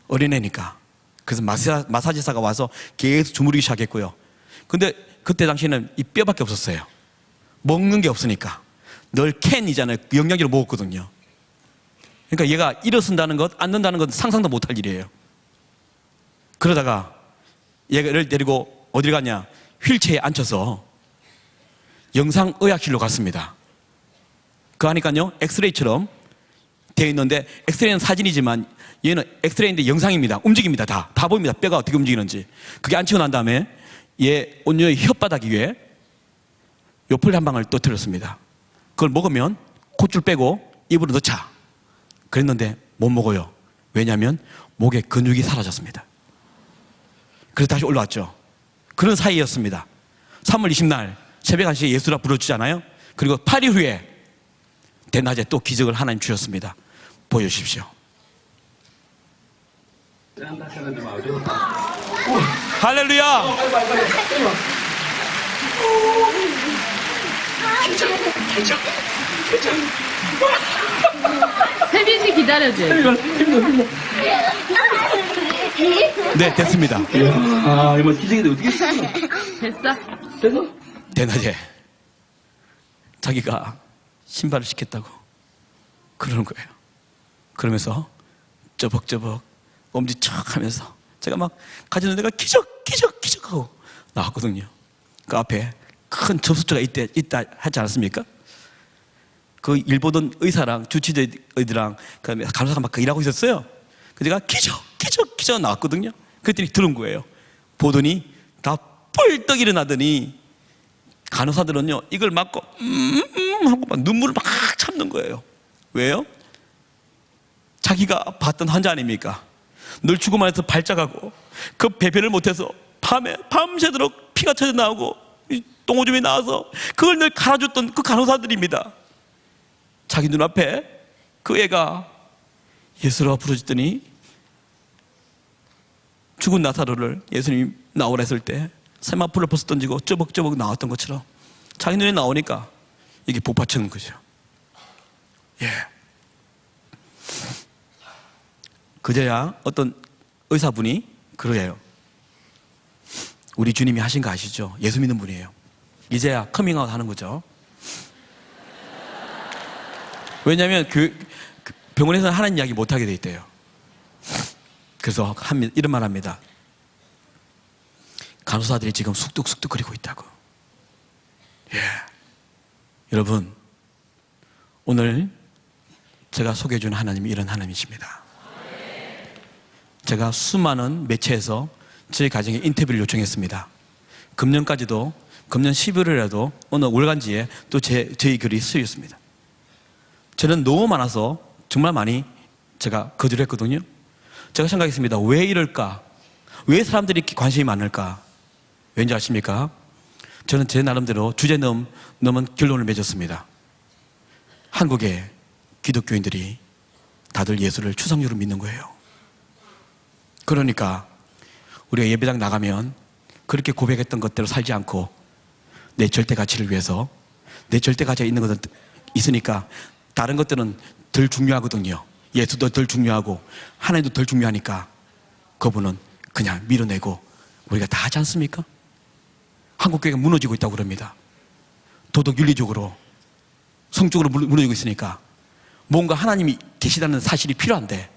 어린애니까. 그래서 마사지사가 와서 계속 주무르기 시작했고요. 근데 그때 당시에는 이 뼈밖에 없었어요. 먹는 게 없으니까. 늘 캔이잖아요. 영양제로 먹었거든요. 그러니까 얘가 일어선다는 것, 앉는다는 것 상상도 못할 일이에요. 그러다가 얘를 데리고 어디를 갔냐, 휠체어에 앉혀서 영상의학실로 갔습니다. 그 하니까요, 엑스레이처럼 되어 있는데, 엑스레이는 사진이지만 얘는 엑스레이인데 영상입니다. 움직입니다. 다 보입니다. 뼈가 어떻게 움직이는지. 그게 안 치고 난 다음에 얘 온유의 혓바닥 위에 요플 한 방을 떠뜨렸습니다. 그걸 먹으면 콧줄 빼고 입으로 넣자. 그랬는데 못 먹어요. 왜냐하면 목에 근육이 사라졌습니다. 그래서 다시 올라왔죠. 그런 사이였습니다. 3월 20날 새벽 1시에 예수라 불러주잖아요. 그리고 8일 후에 대낮에 또 기적을 하나님 주셨습니다. 보여주십시오. 할렐루야. 세빈이 기다려줘. 네, 됐습니다. 아, 이거 기적인데 어떻게 했어? 됐어? 됐어? 대낮에 자기가 신발을 시켰다고 그러는 거예요. 그러면서 쩌벅쩌벅 엄지척 하면서 제가 막 가지는 데가 기적 하고 나왔거든요. 그 앞에 큰 접수처가 있다 하지 않았습니까? 그 일 보던 의사랑 주치의들랑 그다음에 간호사가 막 일하고 있었어요. 그 제가 기적 나왔거든요. 그랬더니 들은 거예요. 보더니 다 뻘떡 일어나더니 간호사들은요 이걸 맞고 하고 막 눈물을 막 참는 거예요. 왜요? 자기가 봤던 환자 아닙니까? 늘 죽음만 해서 발작하고 그 배변을 못해서 밤새도록 피가 터져 나오고 똥오줌이 나와서 그걸 늘 갈아줬던 그 간호사들입니다. 자기 눈앞에 그 애가 예수라 부르짖더니 죽은 나사로를 예수님이 나오라 했을 때 세마포를 벗어 던지고 쩌벅쩌벅 나왔던 것처럼 자기 눈에 나오니까 이게 복받치는 거죠. 예. 그제야 어떤 의사분이 그러해요. 우리 주님이 하신 거 아시죠? 예수 믿는 분이에요. 이제야 커밍아웃 하는 거죠. 왜냐하면 병원에서는 하는 이야기 못하게 돼 있대요. 그래서 이런 말 합니다. 간호사들이 지금 쑥뚝쑥뚝거리고 있다고. 예. 여러분, 오늘 제가 소개해준 하나님이 이런 하나님이십니다. 제가 수많은 매체에서 저희 가정에 인터뷰를 요청했습니다. 금년까지도, 금년 11월에도 어느 월간지에 또 저희 글이 쓰였습니다. 저는 너무 많아서 정말 많이 제가 거절을 했거든요. 제가 생각했습니다. 왜 이럴까? 왜 사람들이 이렇게 관심이 많을까? 왠지 아십니까? 저는 제 나름대로 주제 넘은 결론을 맺었습니다. 한국의 기독교인들이 다들 예수를 추상적으로 믿는 거예요. 그러니까 우리가 예배당 나가면 그렇게 고백했던 것대로 살지 않고 내 절대 가치를 위해서 내 절대 가치가 있는 것은 있으니까 다른 것들은 덜 중요하거든요. 예수도 덜 중요하고 하나님도 덜 중요하니까 그분은 그냥 밀어내고 우리가 다 하지 않습니까? 한국교회가 무너지고 있다고 그럽니다. 도덕 윤리적으로 성적으로 무너지고 있으니까 뭔가 하나님이 계시다는 사실이 필요한데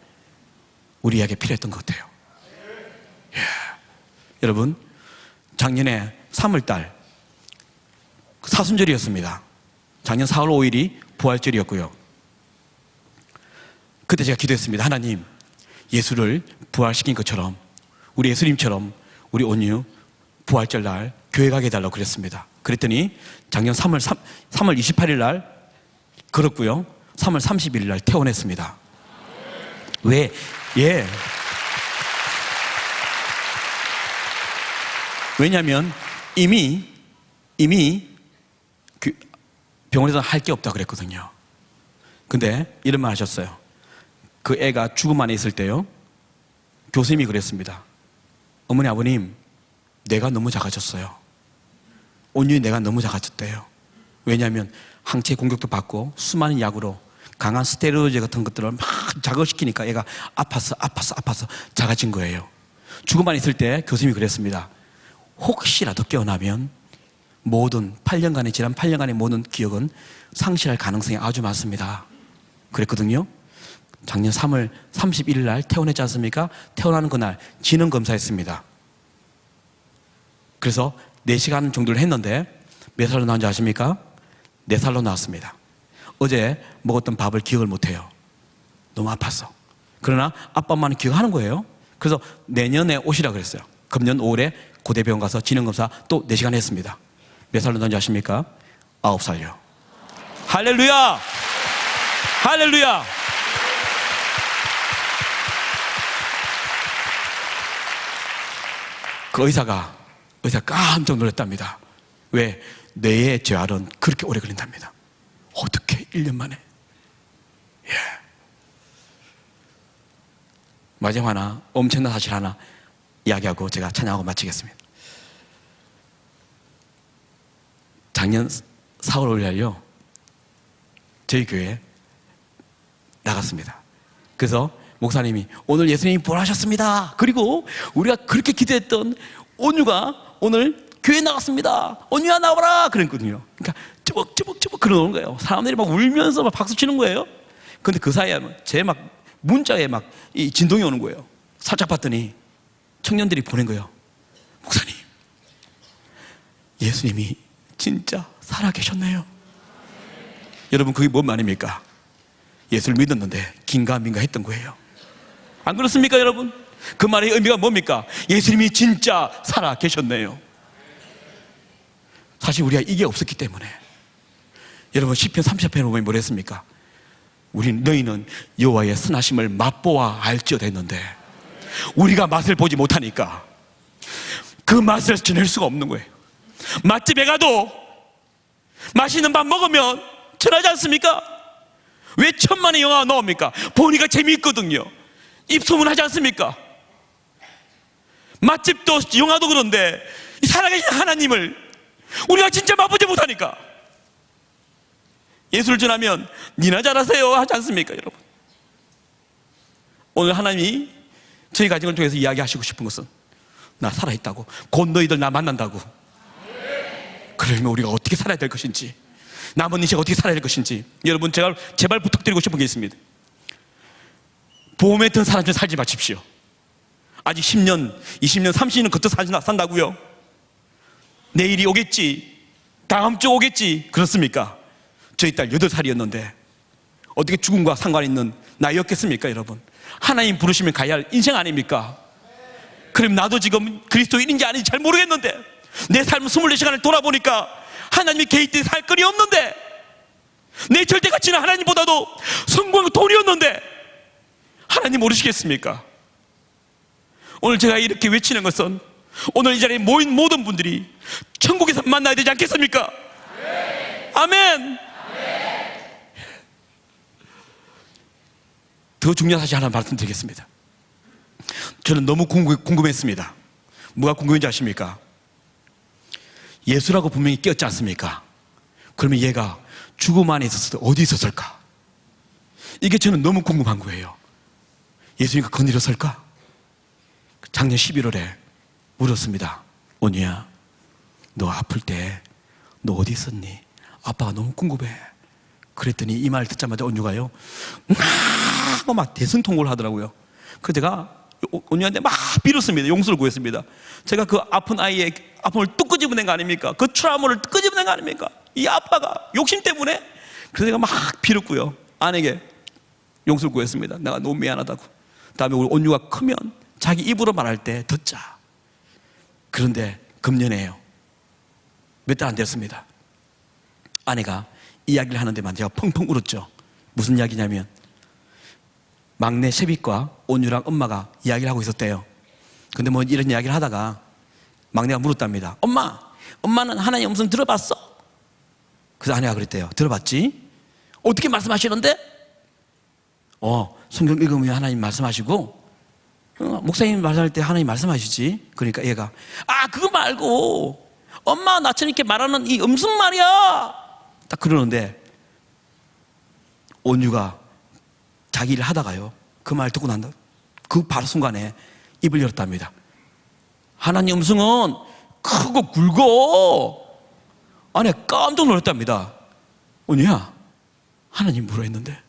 우리에게 필요했던 것 같아요. 예. 여러분, 작년에 3월달 사순절이었습니다. 작년 4월 5일이 부활절이었고요. 그때 제가 기도했습니다. 하나님, 예수를 부활시킨 것처럼 우리 예수님처럼 우리 온유 부활절 날 교회 가게 해달라고 그랬습니다. 그랬더니 작년 3월 28일 날 걸었고요. 3월 31일 날 퇴원했습니다. 왜? 예. 왜냐하면 이미 그 병원에서 할 게 없다 그랬거든요. 근데 이런 말 하셨어요. 그 애가 죽음 안에 있을 때요, 교수님이 그랬습니다. 어머니 아버님, 내가 너무 작아졌어요. 온유히 내가 너무 작아졌대요. 왜냐하면 항체 공격도 받고 수많은 약으로 강한 스테로이드 같은 것들을 막 자극시키니까 애가 아파서 작아진 거예요. 죽음 안에 있을 때 교수님이 그랬습니다. 혹시라도 깨어나면 모든 8년간의 지난 8년간의 모든 기억은 상실할 가능성이 아주 많습니다. 그랬거든요. 작년 3월 31일 날 퇴원했지 않습니까? 퇴원하는 그날 지능 검사했습니다. 그래서 4시간 정도를 했는데 몇 살로 나온지 아십니까? 4살로 나왔습니다. 어제 먹었던 밥을 기억을 못해요. 너무 아팠어. 그러나 아빠 엄마는 기억하는 거예요. 그래서 내년에 오시라 그랬어요. 금년 5월에 고대병원 가서 지능검사 또 4시간 했습니다. 몇 살로 나온지 아십니까? 9살요. 할렐루야! 할렐루야! 그 의사가 깜짝 놀랐답니다. 왜? 뇌의 재활은 그렇게 오래 걸린답니다. 어떻게 1년 만에? 예. 마지막 하나, 엄청난 사실 하나 이야기하고 제가 찬양하고 마치겠습니다. 작년 4월 5일 날요, 저희 교회에 나갔습니다. 그래서 목사님이 오늘 예수님이 부활하셨습니다. 그리고 우리가 그렇게 기대했던 온유가 오늘 교회 나갔습니다. 온유야 나와라 그랬거든요. 그러니까 쩌벅 그러는 거예요. 사람들이 막 울면서 막 박수 치는 거예요. 근데 그 사이에 제 막 문자에 막 이 진동이 오는 거예요. 살짝 봤더니 청년들이 보낸 거예요. 목사님, 예수님이 진짜 살아계셨네요. 여러분, 그게 뭔 말입니까? 예수를 믿었는데 긴가민가 했던 거예요. 안 그렇습니까, 여러분? 그 말의 의미가 뭡니까? 예수님이 진짜 살아계셨네요. 사실 우리가 이게 없었기 때문에. 여러분, 시편 30편에 보면 뭐라 했습니까? 너희는 여호와의 선하심을 맛보아 알지어다 했는데 우리가 맛을 보지 못하니까 그 맛을 전할 수가 없는 거예요. 맛집에 가도 맛있는 밥 먹으면 전하지 않습니까? 왜 천만의 영화가 나옵니까? 보니까 재미있거든요. 입소문하지 않습니까? 맛집도 영화도 그런데 이 살아계신 하나님을 우리가 진짜 맛보지 못하니까 예수를 전하면 니나 잘하세요 하지 않습니까, 여러분? 오늘 하나님이 저희 가정을 통해서 이야기하시고 싶은 것은 나 살아있다고, 곧 너희들 나 만난다고. 그러면 우리가 어떻게 살아야 될 것인지, 남은 인생 어떻게 살아야 될 것인지, 여러분 제가 제발 부탁드리고 싶은 게 있습니다. 보험에 든 사람처럼 살지 마십시오. 아직 10년, 20년, 30년 그때 산다고요? 내일이 오겠지, 다음 주 오겠지, 그렇습니까? 저희 딸 8살이었는데 어떻게 죽음과 상관 있는 나이였겠습니까, 여러분? 하나님 부르시면 가야 할 인생 아닙니까? 그럼 나도 지금 그리스도인인지 아닌지 잘 모르겠는데 내 삶 24시간을 돌아보니까 하나님이 개인들이 살 거리 없는데, 내 절대 가치는 하나님보다도 성공과 돈이었는데 하나님 모르시겠습니까? 오늘 제가 이렇게 외치는 것은 오늘 이 자리에 모인 모든 분들이 천국에서 만나야 되지 않겠습니까? 아멘. 더 중요한 사실 하나 말씀드리겠습니다. 저는 너무 궁금했습니다. 뭐가 궁금한지 아십니까? 예수라고 분명히 끼었지 않습니까? 그러면 얘가 죽음 안에 있었을 때 어디 있었을까? 이게 저는 너무 궁금한 거예요. 예수님과 거닐었을까? 작년 11월에 물었습니다. 온유야, 너 아플 때 너 어디 있었니? 아빠가 너무 궁금해. 그랬더니 이 말 듣자마자 온유가요, 하고 막 대성통곡을 하더라고요. 그래서 제가 온유한테 막 빌었습니다. 용서를 구했습니다. 제가 그 아픈 아이의 아픔을 뚝 끄집어낸 거 아닙니까? 그 트라우마를 끄집어낸 거 아닙니까? 이 아빠가 욕심 때문에. 그래서 제가 막 빌었고요. 아내에게 용서를 구했습니다. 내가 너무 미안하다고. 다음에 우리 온유가 크면 자기 입으로 말할 때 듣자. 그런데 금년에요, 몇 달 안 됐습니다. 아내가 이야기를 하는데만 제가 펑펑 울었죠. 무슨 이야기냐면 막내 세빛과 온유랑 엄마가 이야기를 하고 있었대요. 근데 뭐 이런 이야기를 하다가 막내가 물었답니다. 엄마는 하나님 음성 들어봤어? 그래서 아내가 그랬대요. 들어봤지? 어떻게 말씀하시는데? 성경 읽으면 하나님 말씀하시고, 목사님 말씀할 때 하나님 말씀하시지. 그러니까 얘가 그거 말고 엄마 나처럼 이렇게 말하는 이 음성 말이야 딱 그러는데, 온유가 자기 일을 하다가요, 그 말 듣고 난다, 그 바로 순간에 입을 열었답니다. 하나님 음성은 크고 굵어. 아내 깜짝 놀랐답니다. 온유야, 하나님 뭐라 했는데?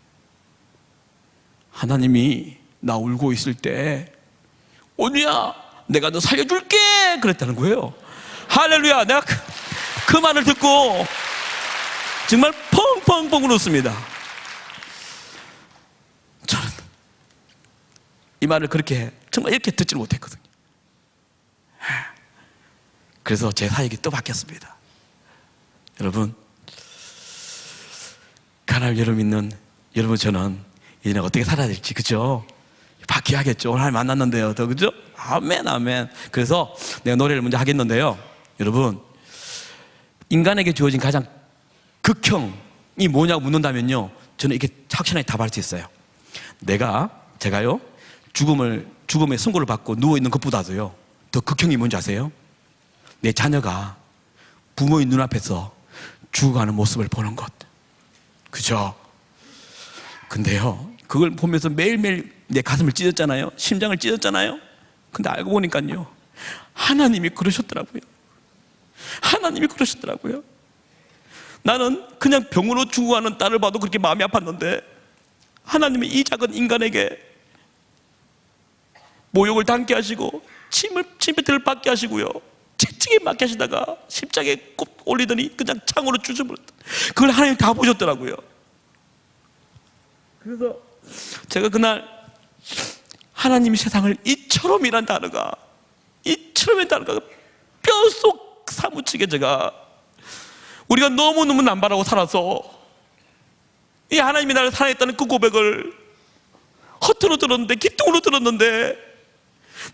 하나님이 나 울고 있을 때 온유야 내가 너 살려줄게 그랬다는 거예요. 할렐루야. 내가 그 말을 듣고 정말 펑펑펑 울었습니다. 저는 이 말을 그렇게 정말 이렇게 듣지를 못했거든요. 그래서 제 사역이 또 바뀌었습니다. 여러분, 하나님 여러분 믿는 여러분, 저는 이제는 어떻게 살아야 될지, 그죠? 바뀌어야겠죠. 오늘 하나님 만났는데요, 더, 그죠? 아멘, 아멘. 그래서 내가 노래를 먼저 하겠는데요, 여러분, 인간에게 주어진 가장 극형이 뭐냐고 묻는다면요, 저는 이렇게 확실하게 답할 수 있어요. 제가요, 죽음의 선고를 받고 누워있는 것보다도요, 더 극형이 뭔지 아세요? 내 자녀가 부모의 눈앞에서 죽어가는 모습을 보는 것. 그죠? 근데요, 그걸 보면서 매일매일 내 가슴을 찢었잖아요. 심장을 찢었잖아요. 근데 알고 보니까요, 하나님이 그러셨더라고요. 하나님이 그러셨더라고요. 나는 그냥 병으로 죽어가는 딸을 봐도 그렇게 마음이 아팠는데, 하나님이 이 작은 인간에게 모욕을 당케 하시고 침뱉을 받게 하시고요, 채찍에 맞게 하시다가 십자가에 꼽 올리더니 그냥 창으로 쭈져버렸다. 그걸 하나님 다 보셨더라고요. 그래서 제가 그날 하나님이 세상을 이처럼이란 단어가 뼛속 사무치게, 제가 우리가 너무너무 남발하고 살아서 이 하나님이 나를 사랑했다는 그 고백을 허투루 들었는데, 기뚱으로 들었는데,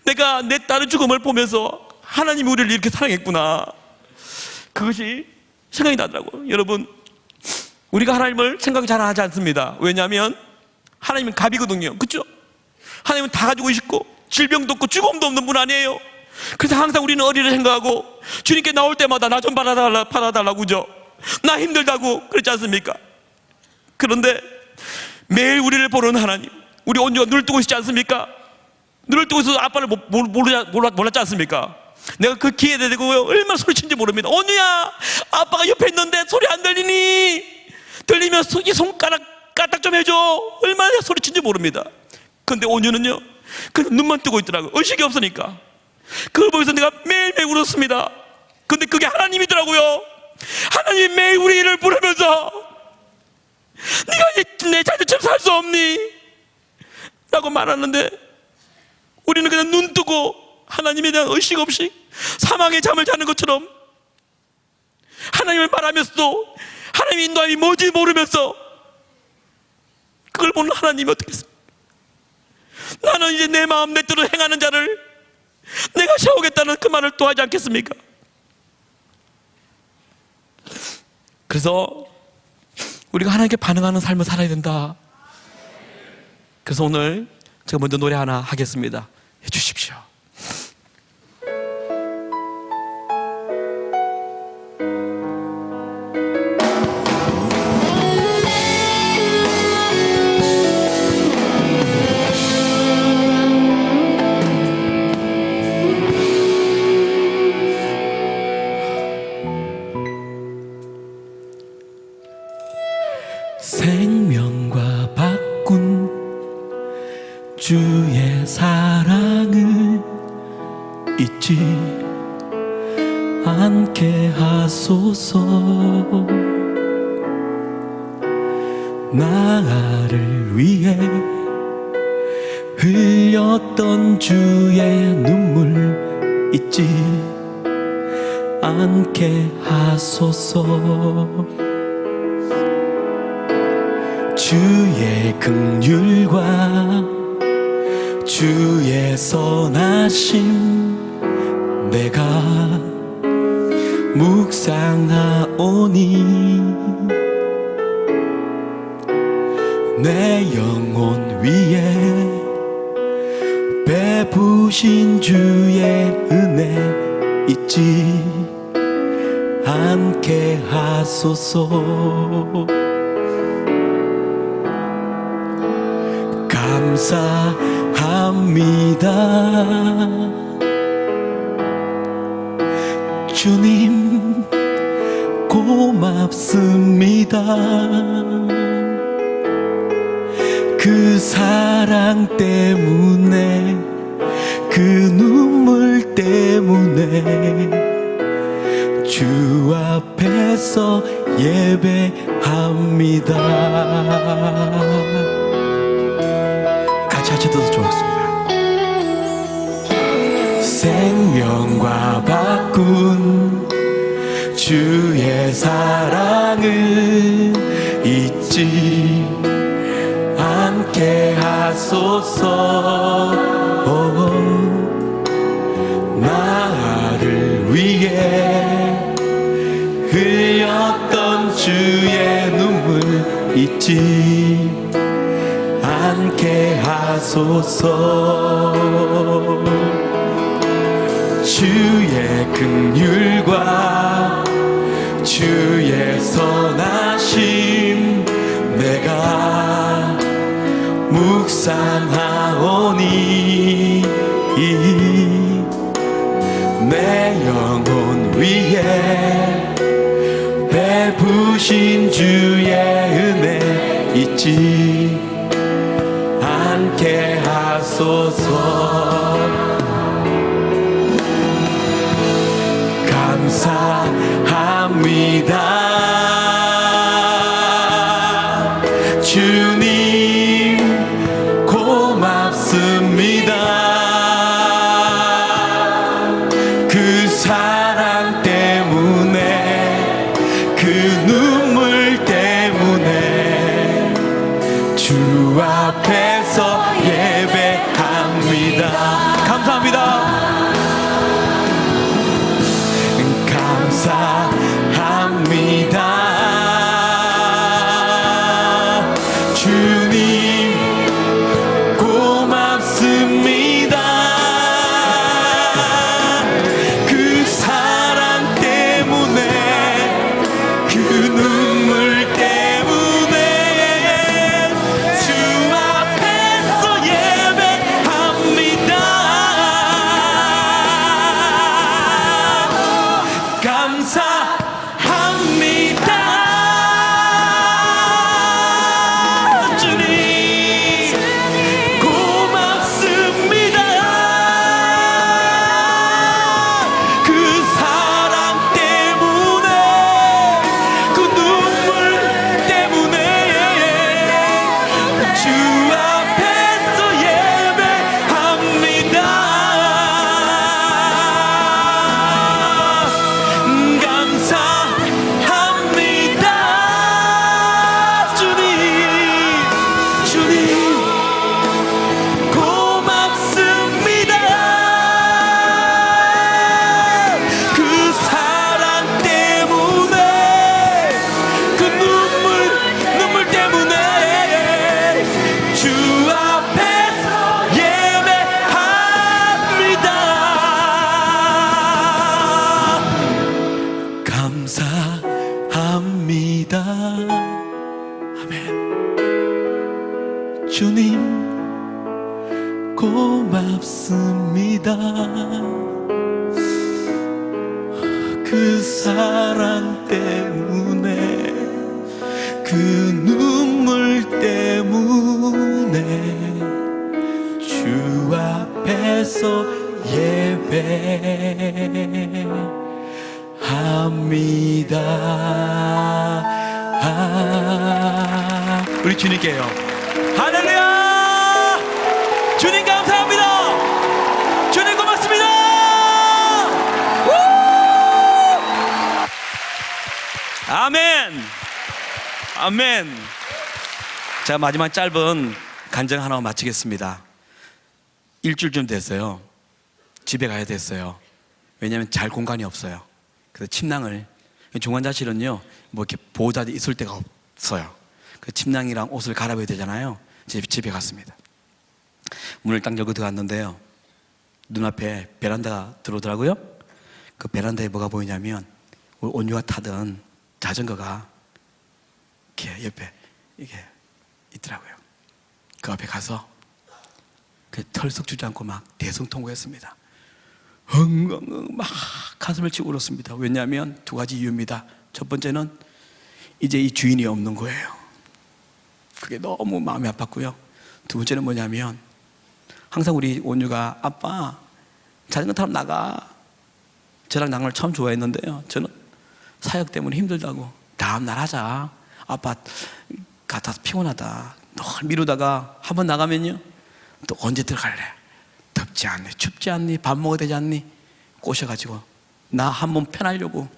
내가 내 딸의 죽음을 보면서 하나님이 우리를 이렇게 사랑했구나, 그것이 생각이 나더라고요. 여러분, 우리가 하나님을 생각 잘 하지 않습니다. 왜냐하면 하나님은 갑이거든요. 그렇죠? 하나님은 다 가지고 싶고 질병도 없고 죽음도 없는 분 아니에요. 그래서 항상 우리는 어리를 생각하고 주님께 나올 때마다 나 좀 받아달라고, 그죠? 나 힘들다고 그랬지 않습니까? 그런데 매일 우리를 보는 하나님, 우리 온유가 눈을 뜨고 있지 않습니까? 눈을 뜨고 있어서 아빠를 몰랐지 않습니까? 내가 그 기회에 대고 얼마나 소리친지 모릅니다. 온유야, 아빠가 옆에 있는데 소리 안 들리니? 들리면 이 손가락 까딱 좀 해줘. 얼마나 소리친지 모릅니다. 근데 온유는요, 그냥 눈만 뜨고 있더라고요. 의식이 없으니까. 그걸 보면서 내가 매일매일 울었습니다. 근데 그게 하나님이더라고요. 하나님이 매일 우리를 부르면서 네가 내 자녀처럼 살 수 없니? 라고 말하는데, 우리는 그냥 눈 뜨고 하나님에 대한 의식 없이 사망의 잠을 자는 것처럼 하나님을 말하면서도 하나님의 인도함이 뭔지 모르면서 그걸 보는 하나님이 어떻겠습니까? 나는 이제 내 마음 내 뜻을 행하는 자를 내가 세우겠다는 그 말을 또 하지 않겠습니까? 그래서 우리가 하나님께 반응하는 삶을 살아야 된다. 그래서 오늘 제가 먼저 노래 하나 하겠습니다. 해주십시오. 주의 사랑을 잊지 않게 하소서. 나를 위해 흘렸던 주의 눈물 잊지 않게 하소서. 주의 긍휼과 주의 선하심 내가 묵상하오니 내 영혼 위에 베푸신 주의 은혜 잊지 않게 하소서. 감사합니다 주님, 고맙습니다. 그 사랑 때문에, 그 눈물 때문에 주 앞에서 예배합니다. 같이 하셔도 좋았습니다. 생명과 바꾼 주의 사랑을 잊지 않게 하소서. 나를 위해 흘렸던 주의 눈물 잊지 않게 하소서. 주의 긍휼과 주의 선하심 내가 묵상하오니 내 영혼 위에 베푸신 주의 은혜 잊지 않게 하소서. 감사합니다 주님, 고맙습니다. 그 사랑 때문에, 그 눈물 때문에 주 앞에서 예배합니다. 감사합니다. 감사합니다 주님, 고맙습니다. 그 사랑 때문에, 그 눈물 때문에 주 앞에서 예배합니다. 감사합니다 주님, 고맙습니다. 그 사랑 때문에, 그 눈물 때문에 주 앞에서 예배합니다. 감사합니다 주님, 주님 고맙습니다. 그 사랑 때문에, 그 눈물 때문에 주 앞에서 예배합니다. 감사합니다. 아멘. 주님, 고맙습니다. 그 사랑 때문에, 그 눈물 때문에 주 우리 주님께요. 할렐루야! 주님 감사합니다. 주님 고맙습니다. 우! 아멘. 아멘. 자, 마지막 짧은 간증 하나 마치겠습니다. 일주일쯤 됐어요. 집에 가야 됐어요. 왜냐하면 잘 공간이 없어요. 그래서 침낭을, 중환자실은요 뭐 이렇게 보호자들이 있을 데가 없어요. 그 침낭이랑 옷을 갈아입어야 되잖아요. 집에 갔습니다. 문을 딱 열고 들어갔는데요, 눈앞에 베란다가 들어오더라고요. 그 베란다에 뭐가 보이냐면 우리 온유가 타던 자전거가 이렇게 옆에 이게 있더라고요. 그 앞에 가서 그 털썩 주지 않고 막 대성통곡했습니다. 엉엉엉 막 가슴을 치고 울었습니다. 왜냐하면 두 가지 이유입니다. 첫 번째는 이제 이 주인이 없는 거예요. 그게 너무 마음이 아팠고요. 두 번째는 뭐냐면 항상 우리 온유가 아빠 자전거 타러 나가, 저랑 나는 걸 처음 좋아했는데요, 저는 사역 때문에 힘들다고 다음 날 하자, 아빠 같아서 피곤하다 늘 미루다가 한번 나가면요 또 언제 들어갈래, 덥지 않니 춥지 않니 밥 먹어야 되지 않니 꼬셔가지고 나 한번 편하려고,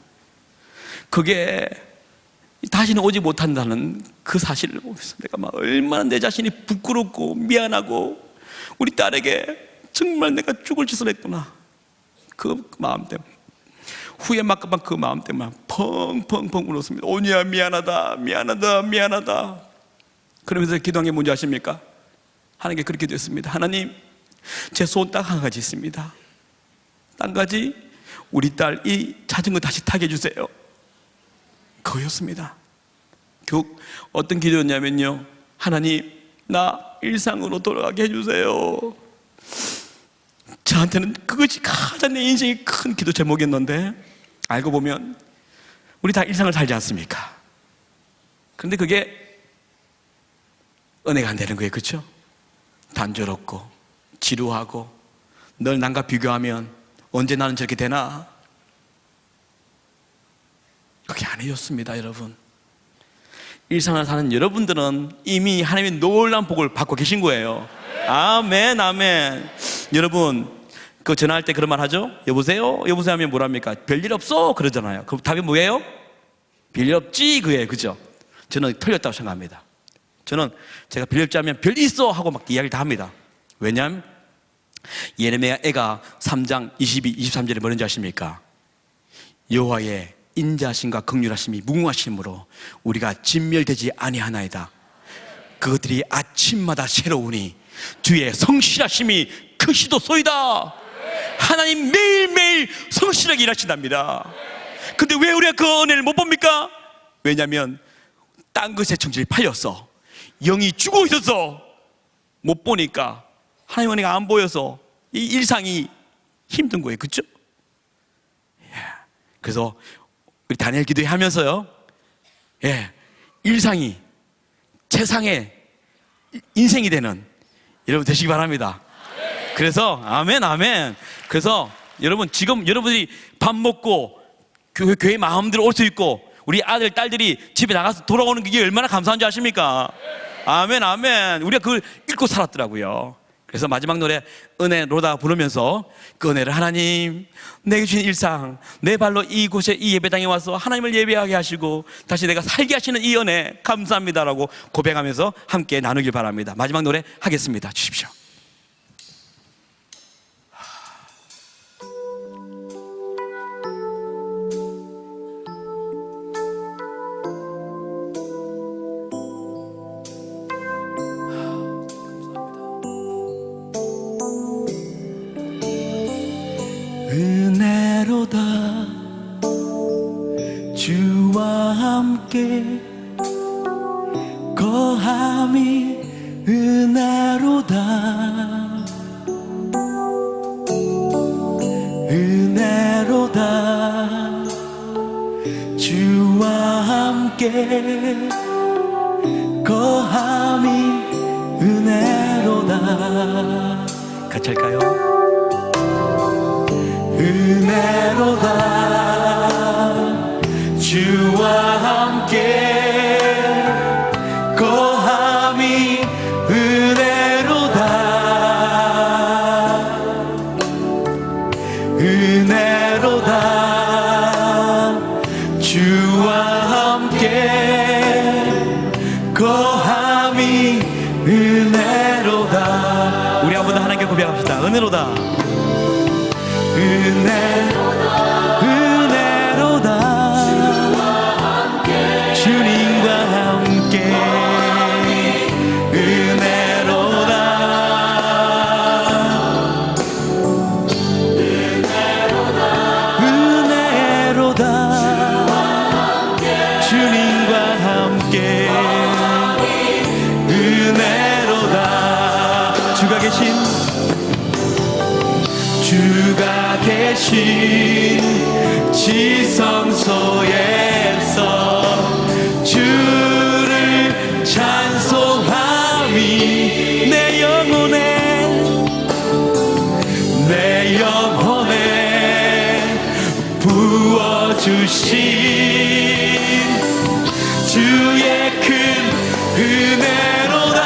그게 다시는 오지 못한다는 그 사실을 보면서 내가 막 얼마나 내 자신이 부끄럽고 미안하고 우리 딸에게 정말 내가 죽을 짓을 했구나, 그 마음 때문에 후에 막 그 마음 때문에 펑펑펑 울었습니다. 온유야 미안하다 미안하다 미안하다. 그러면서 기도한 게 뭔지 아십니까? 하나님께 그렇게 됐습니다. 하나님, 제 소원 딱 한 가지 있습니다. 한 가지, 우리 딸 이 자전거 다시 타게 해주세요. 그거였습니다. 어떤 기도였냐면요, 하나님 나 일상으로 돌아가게 해주세요. 저한테는 그것이 가장 내 인생의 큰 기도 제목이었는데 알고 보면 우리 다 일상을 살지 않습니까? 그런데 그게 은혜가 안 되는 거예요. 그렇죠? 단조롭고 지루하고 늘 남과 비교하면 언제 나는 저렇게 되나, 그게 아니었습니다. 여러분, 일상을 사는 여러분들은 이미 하나님의 놀라운 복을 받고 계신 거예요. 아멘 아멘. 여러분, 그 전화할 때 그런 말 하죠? 여보세요? 여보세요 하면 뭐랍니까? 별일 없어 그러잖아요. 그럼 답이 뭐예요? 별일 없지 그거예요. 그죠? 저는 틀렸다고 생각합니다. 저는 제가 별일 없지 하면 별일 있어 하고 막 이야기를 다 합니다. 왜냐하면 예레미야 애가 3장 22, 23절에 뭐라는지 아십니까? 여호와의 인자하심과 긍휼하심이 무궁하심으로 우리가 진멸되지 아니하나이다. 그것들이 아침마다 새로우니 주의 성실하심이 크시도소이다. 하나님 매일매일 성실하게 일하신답니다. 근데 왜 우리가 그 은혜를 못 봅니까? 왜냐하면 딴 것에 정신이 팔렸어. 영이 죽어 있어서 못 보니까, 하나님 은혜가 안 보여서 이 일상이 힘든 거예요. 그렇죠? 그래서 우리 다니엘 기도회 하면서요, 일상이 최상의 인생이 되는 여러분 되시기 바랍니다. 그래서 아멘 아멘. 그래서 여러분, 지금 여러분들이 밥 먹고 교회 마음대로 올 수 있고 우리 아들 딸들이 집에 나가서 돌아오는 게 얼마나 감사한 줄 아십니까? 아멘 아멘. 우리가 그걸 읽고 살았더라고요. 그래서 마지막 노래 은혜로다 부르면서 그 은혜를, 하나님 내게 주신 일상, 내 발로 이곳에 이 예배당에 와서 하나님을 예배하게 하시고 다시 내가 살게 하시는 이 은혜 감사합니다라고 고백하면서 함께 나누길 바랍니다. 마지막 노래 하겠습니다. 주십시오. 은혜로다 주와 함께 거함이 은혜로다. 은혜로다 주와 함께 거함이 은혜로다. 같이 할까요? 은혜로다 주와 함께 거함이 은혜로다 은혜로다 주와 함께 거함이 은혜로다. 우리 한번 더 하나님께 고백합시다. 은혜로다 은혜로다 주님과 함께 은혜로다 은혜로다 주님과 함께 은혜로다 주가 계신 지성소에서 주를 찬송함이 내 영혼에 부어주신 주의 큰 은혜로다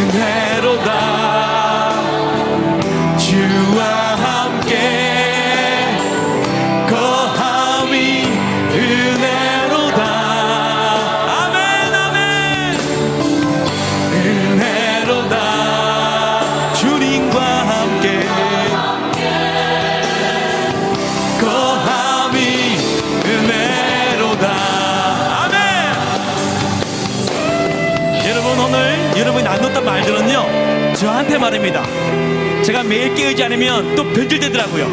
은혜로다 주와 함께 거함이 은혜로다 아멘 아멘 은혜로다 주님과 함께 거함이 은혜로다 아멘. 여러분 오늘 여러분이 나눴던 말들은요 저한테 말입니다. 제가 매일 깨우지 않으면 또 변질되더라고요.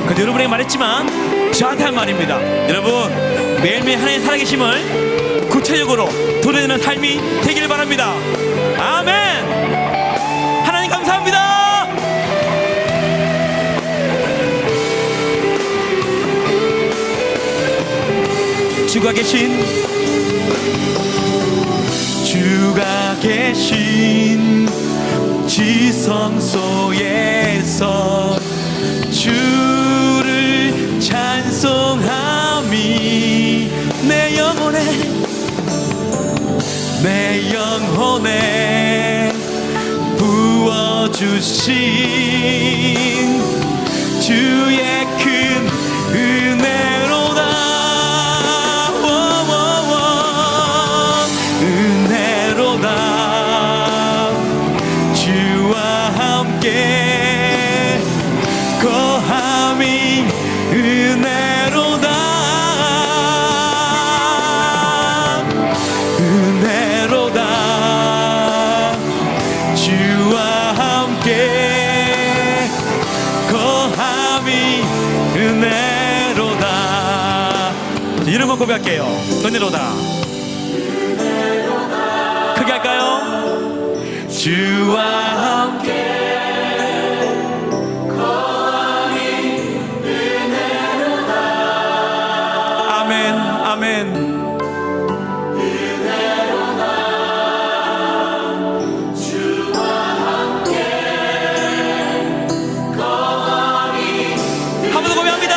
그래도 여러분에게 말했지만 저한테 한 말입니다. 여러분 매일매일 하나님의 살아계심을 구체적으로 드러내는 삶이 되기를 바랍니다. 아멘. 하나님 감사합니다. 주가 계신 지성소에서 주를 찬송함이 내 영혼에 부어주신 주의 큰 은혜로다 은혜로다 주와 함께 거함이 은혜로다 은혜로다 주와 함께 거함이 은혜로다 이름은 고백할게요. 은혜로다 크게 할까요? 주와 함께 거함이 은혜로다 아멘 아멘 은혜로다 주와 함께 거함이 한 번 더 고백합니다.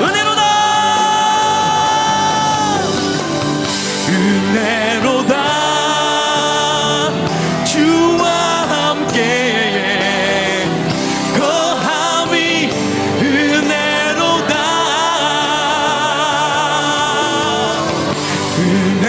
은혜로다 은혜로다 주와 함께 거함이 은혜로다 은혜